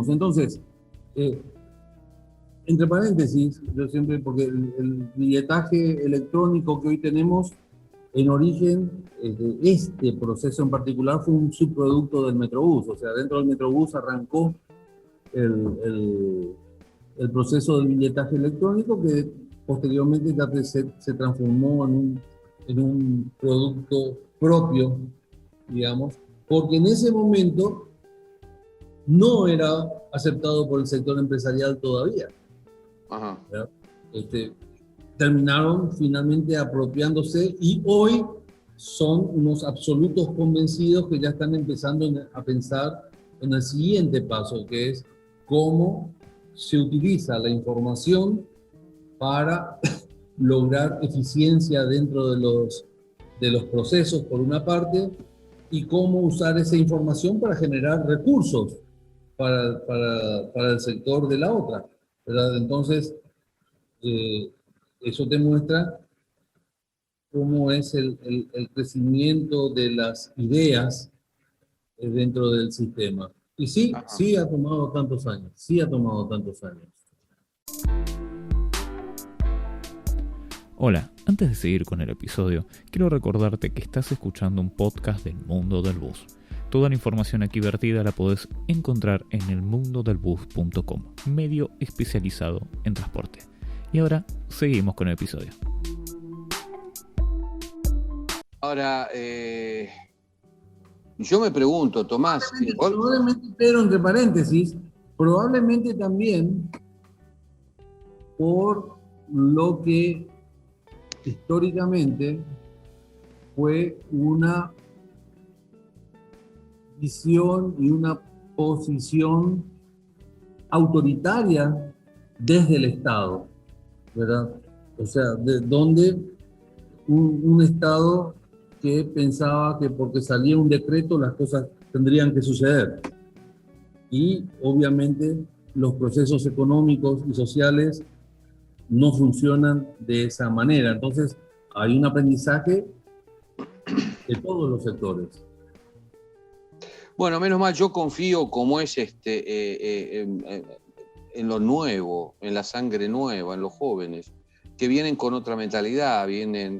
Entonces, entre paréntesis, yo siempre, porque el billetaje electrónico que hoy tenemos, en origen, este proceso en particular fue un subproducto del Metrobús. O sea, dentro del Metrobús arrancó el proceso del billetaje electrónico, que posteriormente ya se transformó en un producto propio, digamos, porque en ese momento no era aceptado por el sector empresarial todavía. Ajá. Terminaron finalmente apropiándose y hoy son unos absolutos convencidos que ya están empezando a pensar en el siguiente paso, que es cómo se utiliza la información para lograr eficiencia dentro de los procesos, por una parte, y cómo usar esa información para generar recursos para el sector de la otra, ¿verdad? Entonces, eso demuestra cómo es el crecimiento de las ideas dentro del sistema. Y sí, Ajá. sí ha tomado tantos años. Hola, antes de seguir con el episodio, quiero recordarte que estás escuchando un podcast del Mundo del Bus. Toda la información aquí vertida la podés encontrar en elmundodelbus.com, medio especializado en transporte. Y ahora seguimos con el episodio. Ahora, yo me pregunto, Tomás. Probablemente, pero entre paréntesis, probablemente también por lo que históricamente fue una visión y una posición autoritaria desde el Estado, ¿verdad? O sea, de donde un Estado que pensaba que porque salía un decreto las cosas tendrían que suceder. Y obviamente los procesos económicos y sociales no funcionan de esa manera. Entonces hay un aprendizaje de todos los sectores. Bueno, menos mal, yo confío como es en lo nuevo, en la sangre nueva, en los jóvenes, que vienen con otra mentalidad,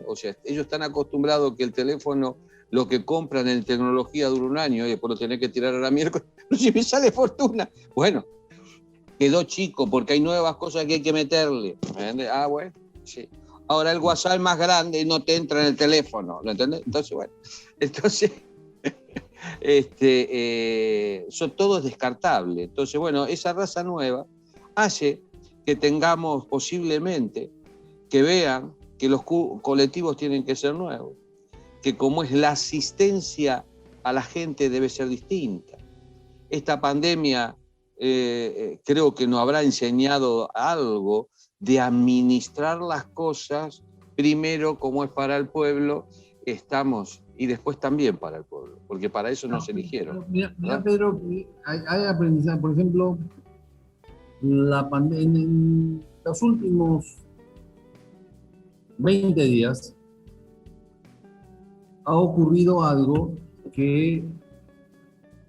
o sea, ellos están acostumbrados que el teléfono, lo que compran en tecnología dura un año y después lo tenés que tirar a la miércoles, no si me sale fortuna. Bueno, quedó chico porque hay nuevas cosas que hay que meterle. ¿Entiendes? Ah, bueno, sí. Ahora el WhatsApp es más grande y no te entra en el teléfono, ¿lo entendés? Entonces, bueno, todo es descartable. Entonces, bueno, esa raza nueva hace que tengamos posiblemente que vean que los colectivos tienen que ser nuevos, que como es la asistencia a la gente debe ser distinta. Esta pandemia creo que nos habrá enseñado algo de administrar las cosas, primero como es para el pueblo, y después también para el pueblo, porque para eso nos eligieron. Mira, Pedro, hay aprendizaje. Por ejemplo, en los últimos 20 días ha ocurrido algo que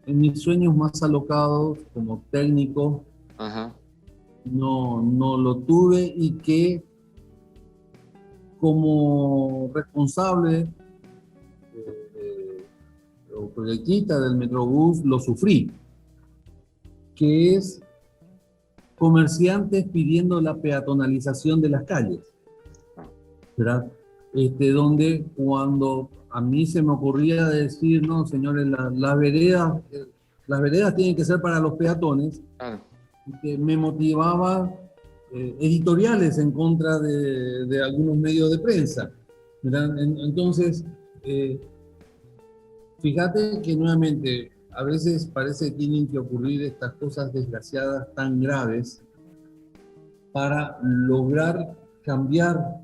en mis sueños más alocados como técnico Ajá. no lo tuve, y que como responsable o proyectista del Metrobús lo sufrí, que es comerciantes pidiendo la peatonalización de las calles, ¿verdad? Donde cuando a mí se me ocurría decir, no, señores, las veredas tienen que ser para los peatones, me motivaba editoriales en contra de algunos medios de prensa, ¿verdad? Entonces, fíjate que nuevamente a veces parece que tienen que ocurrir estas cosas desgraciadas tan graves para lograr cambiar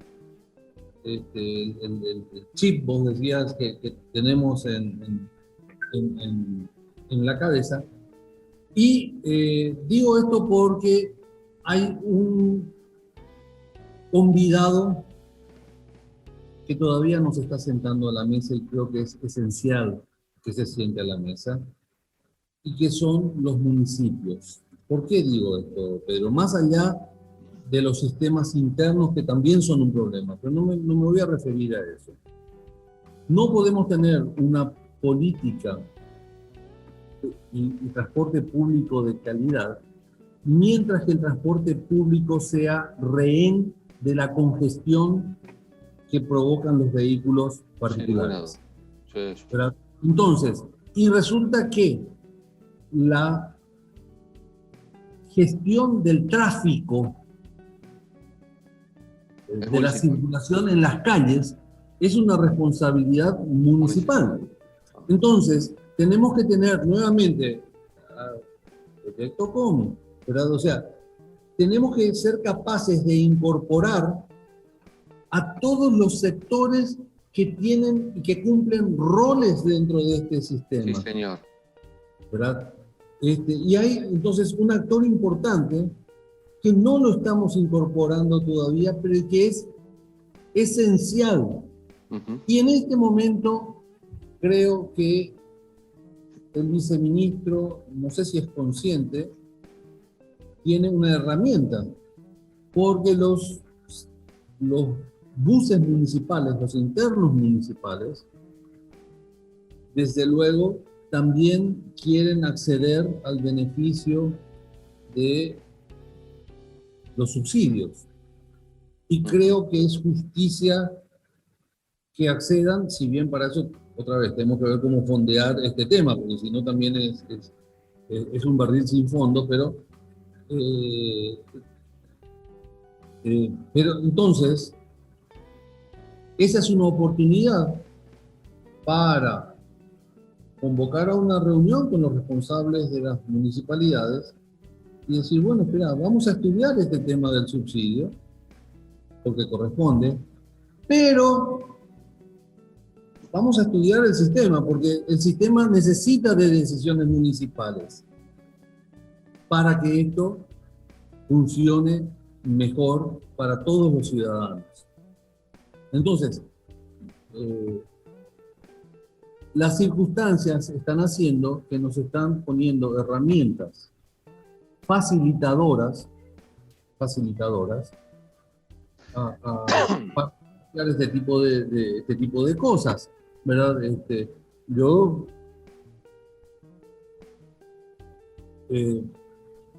el chip, vos decías, que tenemos en la cabeza. Y digo esto porque hay un convidado que todavía nos está sentando a la mesa y creo que es esencial que se siente a la mesa, y que son los municipios. ¿Por qué digo esto, Pedro? Más allá de los sistemas internos, que también son un problema, pero no me voy a referir a eso. No podemos tener una política y transporte público de calidad mientras que el transporte público sea rehén de la congestión que provocan los vehículos particulares. Sí, sí. Entonces, y resulta que la gestión del tráfico, de la circulación en las calles, es una responsabilidad municipal. Entonces, tenemos que tener nuevamente proyecto común, ¿verdad? O sea, tenemos que ser capaces de incorporar a todos los sectores que tienen y que cumplen roles dentro de este sistema. Sí, señor. ¿Verdad? Y hay entonces un actor importante que no lo estamos incorporando todavía, pero que es esencial. Uh-huh. Y en este momento creo que el viceministro, no sé si es consciente, tiene una herramienta, porque los buses municipales, los internos municipales, desde luego también quieren acceder al beneficio de los subsidios. Y creo que es justicia que accedan, si bien para eso, otra vez, tenemos que ver cómo fondear este tema, porque si no también es un barril sin fondo, pero entonces, esa es una oportunidad para convocar a una reunión con los responsables de las municipalidades y decir, bueno, espera, vamos a estudiar este tema del subsidio, porque corresponde, pero vamos a estudiar el sistema, porque el sistema necesita de decisiones municipales para que esto funcione mejor para todos los ciudadanos. Entonces, las circunstancias están haciendo que nos están poniendo herramientas facilitadoras para este tipo de cosas, ¿verdad? Yo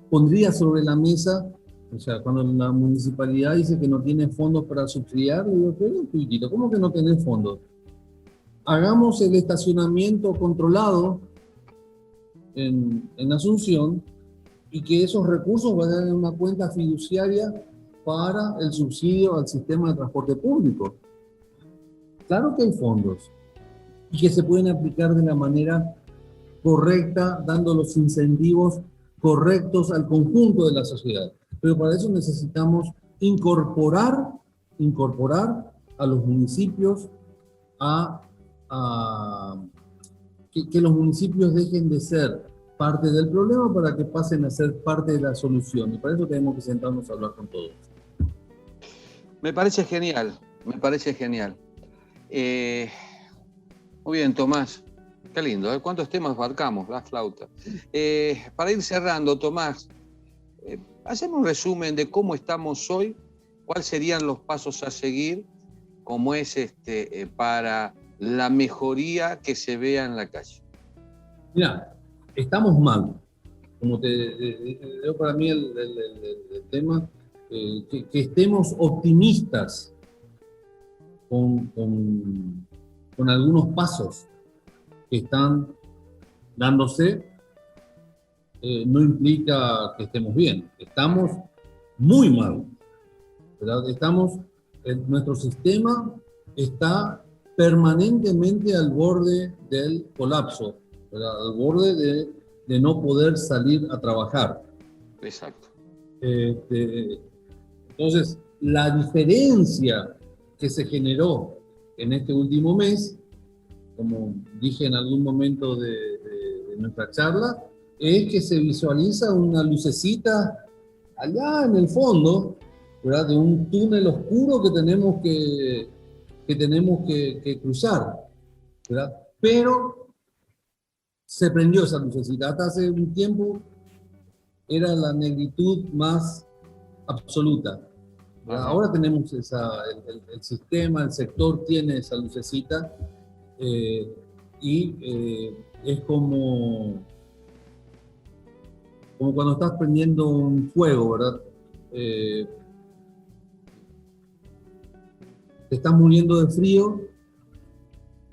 pondría sobre la mesa, o sea, cuando la municipalidad dice que no tiene fondos para subsidiar, digo, pero ¿cómo que no tenés fondos? Hagamos el estacionamiento controlado en Asunción y que esos recursos vayan en una cuenta fiduciaria para el subsidio al sistema de transporte público. Claro que hay fondos y que se pueden aplicar de la manera correcta, dando los incentivos correctos al conjunto de la sociedad. Pero para eso necesitamos incorporar a los municipios que los municipios dejen de ser parte del problema para que pasen a ser parte de la solución. Y para eso tenemos que sentarnos a hablar con todos. Me parece genial, me parece genial. Muy bien, Tomás. Qué lindo, ¿eh? ¿Cuántos temas abarcamos? La flauta. Para ir cerrando, Tomás, haceme un resumen de cómo estamos hoy, cuáles serían los pasos a seguir como es para la mejoría que se vea en la calle? Mira, estamos mal. Como yo para mí el tema, que estemos optimistas con algunos pasos que están dándose, no implica que estemos bien. Estamos muy mal, ¿verdad? Nuestro sistema está permanentemente al borde del colapso, ¿verdad? Al borde de no poder salir a trabajar. Exacto. Entonces, la diferencia que se generó en este último mes, como dije en algún momento de nuestra charla, es que se visualiza una lucecita allá en el fondo, ¿verdad? De un túnel oscuro que tenemos que cruzar, ¿verdad? Pero se prendió esa lucecita. Hasta hace un tiempo era la negritud más absoluta. Ahora tenemos el sistema, el sector tiene esa lucecita, y es como cuando estás prendiendo un fuego, ¿verdad? Te estás muriendo de frío,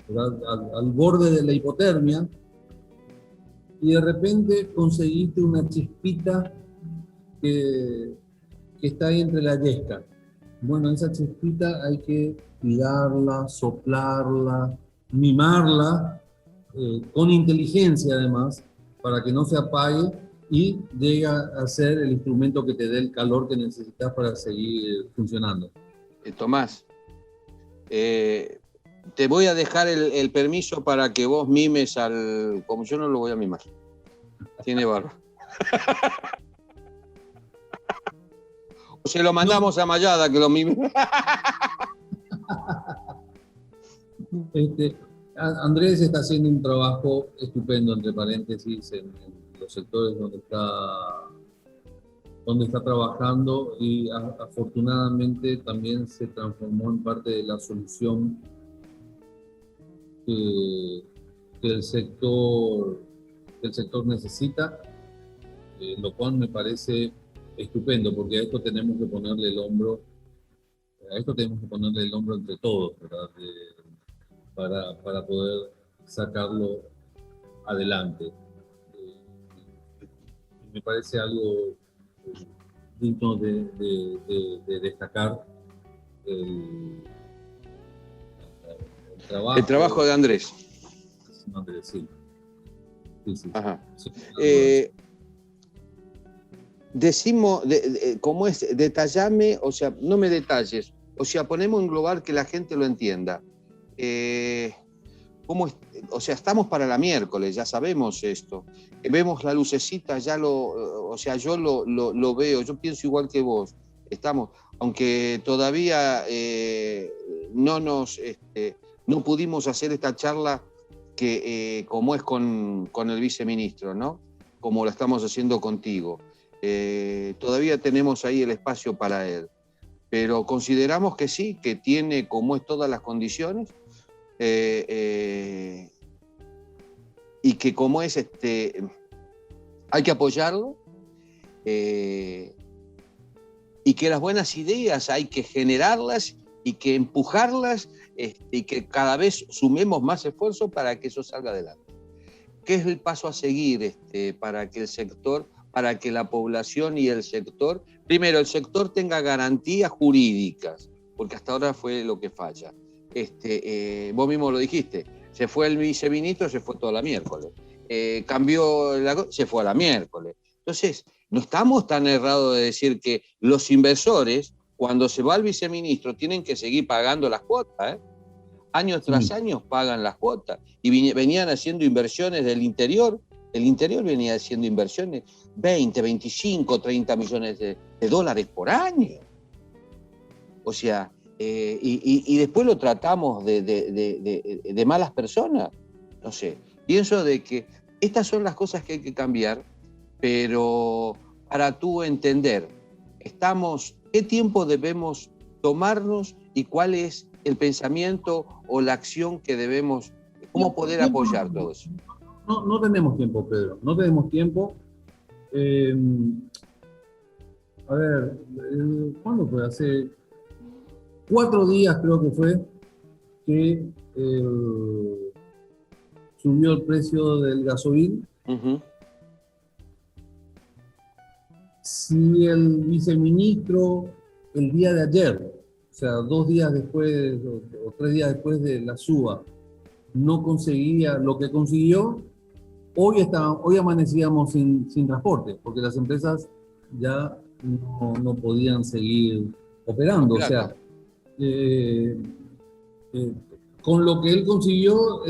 ¿verdad? Al borde de la hipotermia, y de repente conseguiste una chispita que está ahí entre la yesca. Bueno, esa chispita hay que cuidarla, soplarla, mimarla, con inteligencia además, para que no se apague y llegue a ser el instrumento que te dé el calor que necesitas para seguir funcionando. Tomás, te voy a dejar el permiso para que vos mimes como yo no lo voy a mimar. Tiene barba. O se lo mandamos a Mayada que lo mime. Andrés está haciendo un trabajo estupendo, entre paréntesis, en los sectores donde está trabajando, y afortunadamente también se transformó en parte de la solución que el sector necesita, lo cual me parece estupendo, porque a esto tenemos que ponerle el hombro entre todos, ¿verdad? Para poder sacarlo adelante. Me parece algo digno de destacar el trabajo de Andrés. Andrés, sí. Sí. Ajá. Sí. Decimos, ¿cómo es? Detallame, o sea, no me detalles, o sea, ponemos en global que la gente lo entienda. ¿Cómo es? O sea, estamos para la miércoles, ya sabemos esto. Vemos la lucecita, o sea, yo lo veo, yo pienso igual que vos. Estamos, aunque todavía no pudimos hacer esta charla como es con el viceministro, ¿no? Como lo estamos haciendo contigo. Todavía tenemos ahí el espacio para él, pero consideramos que sí, que tiene como es todas las condiciones, y que como es hay que apoyarlo, y que las buenas ideas hay que generarlas y que empujarlas, y que cada vez sumemos más esfuerzo para que eso salga adelante. ¿Qué es el paso a seguir para que el sector, para que la población y el sector, primero el sector tenga garantías jurídicas, porque hasta ahora fue lo que falla? Vos mismo lo dijiste, se fue el viceministro, se fue toda la miércoles, cambió se fue a la miércoles. Entonces, no estamos tan errados de decir que los inversores, cuando se va el viceministro, tienen que seguir pagando las cuotas, años tras años pagan las cuotas, y venían haciendo inversiones del interior. El interior venía haciendo inversiones 20, 25, 30 millones de dólares por año. O sea, y después lo tratamos de malas personas. No sé, pienso de que estas son las cosas que hay que cambiar, pero para tú entender, ¿qué tiempo debemos tomarnos y cuál es el pensamiento o la acción que debemos, cómo poder apoyar todo eso? No tenemos tiempo, Pedro, no tenemos tiempo. A ver, ¿cuándo fue? Hace 4 días creo que fue que subió el precio del gasoil. Uh-huh. Si el viceministro el día de ayer, o sea, 2 días después o 3 días después de la suba, no conseguía lo que consiguió, hoy amanecíamos sin transporte, porque las empresas ya no podían seguir operando. Claro. O sea, con lo que él consiguió,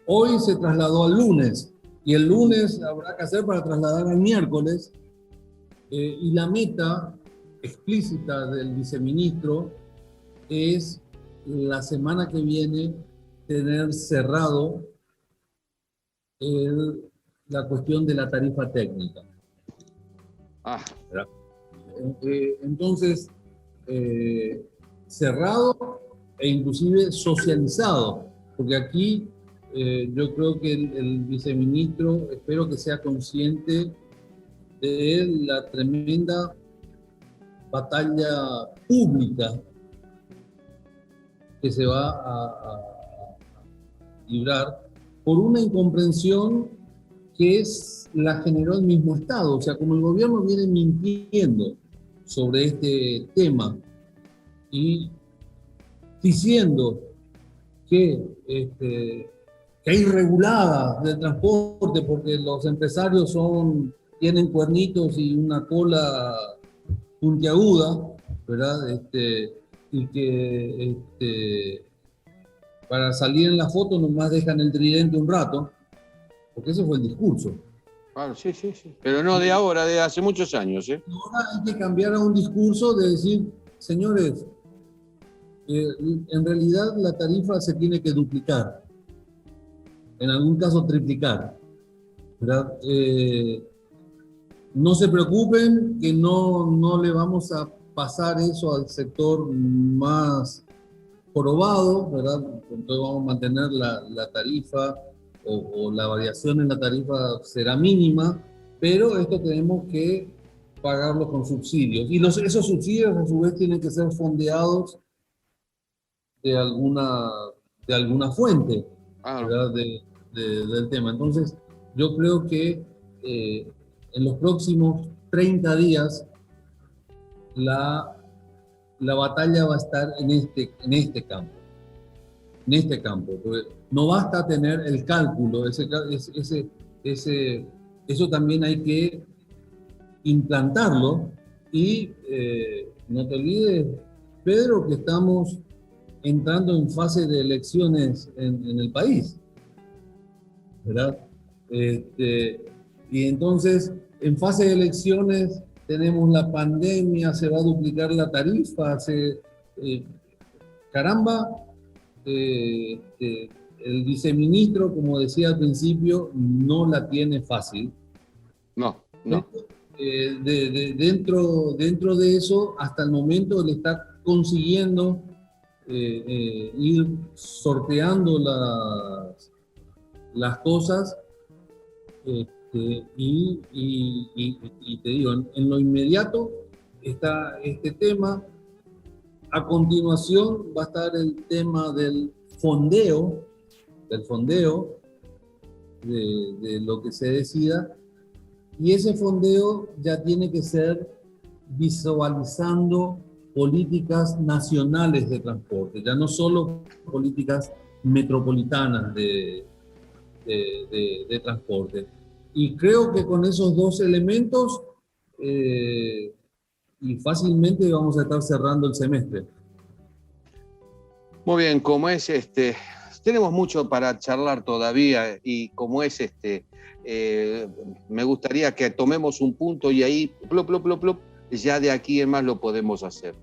hoy se trasladó al lunes, y el lunes habrá que hacer para trasladar al miércoles, y la meta explícita del viceministro es la semana que viene tener cerrado la cuestión de la tarifa técnica. Entonces, cerrado e inclusive socializado, porque aquí yo creo que el viceministro, espero que sea consciente de la tremenda batalla pública que se va a librar por una incomprensión que la generó el mismo Estado. O sea, como el gobierno viene mintiendo sobre este tema y diciendo que hay reguladas del transporte porque los empresarios tienen cuernitos y una cola puntiaguda, ¿verdad? Y que para salir en la foto nomás dejan el tridente un rato, porque ese fue el discurso. Claro, sí. Pero no de ahora, de hace muchos años, ¿eh? Ahora hay que cambiar a un discurso de decir, señores, en realidad la tarifa se tiene que duplicar, en algún caso triplicar, ¿verdad? No se preocupen que no le vamos a pasar eso al sector más jorobado, ¿verdad? Entonces vamos a mantener la tarifa o la variación en la tarifa será mínima, pero esto tenemos que pagarlo con subsidios. Y esos subsidios a su vez tienen que ser fondeados de alguna fuente, ¿verdad? Del tema. Entonces yo creo que en los próximos 30 días la batalla va a estar en este campo. Porque no basta tener el cálculo, eso también hay que implantarlo. Y no te olvides, Pedro, que estamos entrando en fase de elecciones en el país, ¿verdad? Y entonces, en fase de elecciones tenemos la pandemia, se va a duplicar la tarifa, caramba, el viceministro, como decía al principio, no la tiene fácil. No. Dentro de eso, hasta el momento le está consiguiendo ir sorteando las cosas. Y te digo, en lo inmediato está este tema. A continuación va a estar el tema del fondeo de lo que se decida, y ese fondeo ya tiene que ser visualizando políticas nacionales de transporte, ya no solo políticas metropolitanas de transporte. Y creo que con esos dos elementos y fácilmente vamos a estar cerrando el semestre. Muy bien, como es tenemos mucho para charlar todavía, y como es me gustaría que tomemos un punto y ahí plop, ya de aquí en más lo podemos hacer.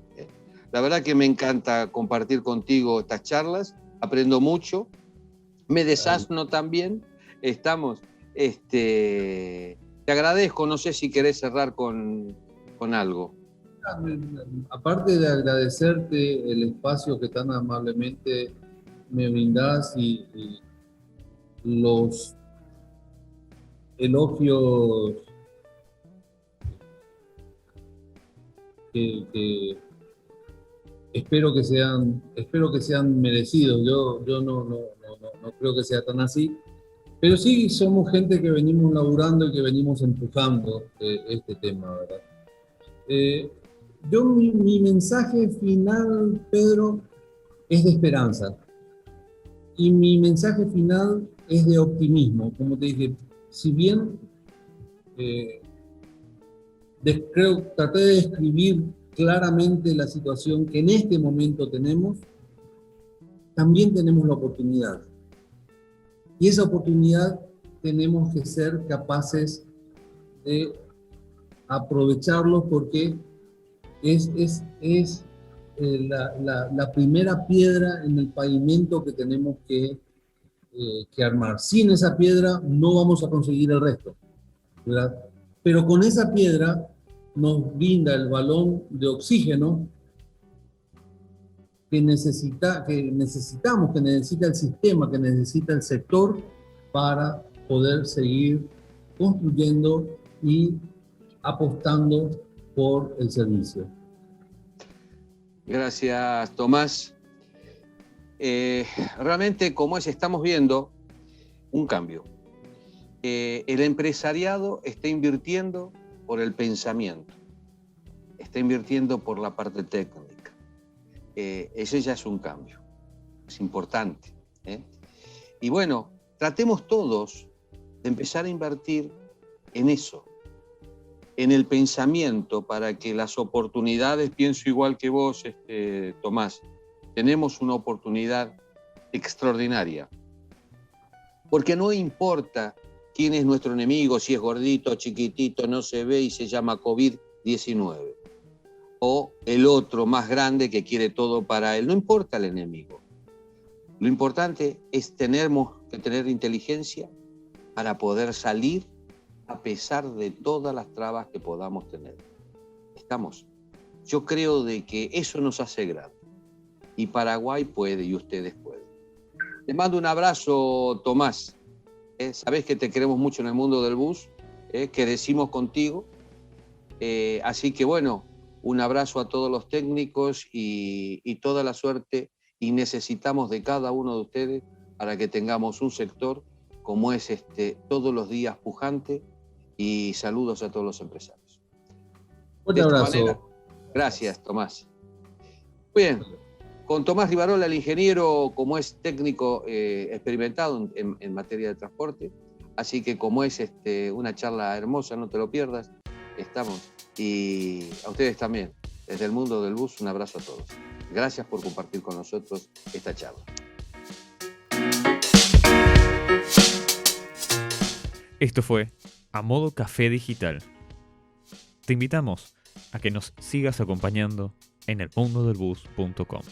La verdad que me encanta compartir contigo estas charlas, aprendo mucho, me desasno también, estamos, te agradezco, no sé si querés cerrar con algo. Aparte de agradecerte el espacio que tan amablemente me brindás y los elogios que espero que sean merecidos. Yo no creo que sea tan así, pero sí somos gente que venimos laburando y que venimos empujando este tema, ¿verdad? Mi mensaje final, Pedro, es de esperanza. Y mi mensaje final es de optimismo. Como te dije, si bien traté de describir claramente la situación que en este momento tenemos, también tenemos la oportunidad. Y esa oportunidad tenemos que ser capaces de aprovecharlo porque es la primera piedra en el pavimento que tenemos que armar. Sin esa piedra no vamos a conseguir el resto, ¿verdad? Pero con esa piedra nos brinda el balón de oxígeno que necesita el sistema, que necesita el sector para poder seguir construyendo y apostando por el servicio. Gracias, Tomás. Realmente, como estamos viendo un cambio. El empresariado está invirtiendo por el pensamiento, está invirtiendo por la parte técnica. Ese ya es un cambio, es importante. Y bueno, tratemos todos de empezar a invertir en eso, en el pensamiento, para que las oportunidades, pienso igual que vos, Tomás, tenemos una oportunidad extraordinaria. Porque no importa quién es nuestro enemigo, si es gordito, chiquitito, no se ve y se llama COVID-19. O el otro más grande que quiere todo para él. No importa el enemigo. Lo importante es tenemos que tener inteligencia para poder salir a pesar de todas las trabas que podamos tener. ¿Estamos? Yo creo de que eso nos hace grande. Y Paraguay puede y ustedes pueden. Te mando un abrazo, Tomás. Sabés que te queremos mucho en el mundo del bus, que decimos contigo. Así que bueno, un abrazo a todos los técnicos y toda la suerte. Y necesitamos de cada uno de ustedes para que tengamos un sector como es todos los días pujante. Y saludos a todos los empresarios. Un abrazo. Manera, gracias, Tomás. Bien, con Tomás Rivarola, el ingeniero, como es técnico experimentado en materia de transporte. Así que como es una charla hermosa, no te lo pierdas. Estamos. Y a ustedes también, desde el mundo del bus, un abrazo a todos. Gracias por compartir con nosotros esta charla. Esto fue A Modo Café Digital. Te invitamos a que nos sigas acompañando en elmundodelbus.com.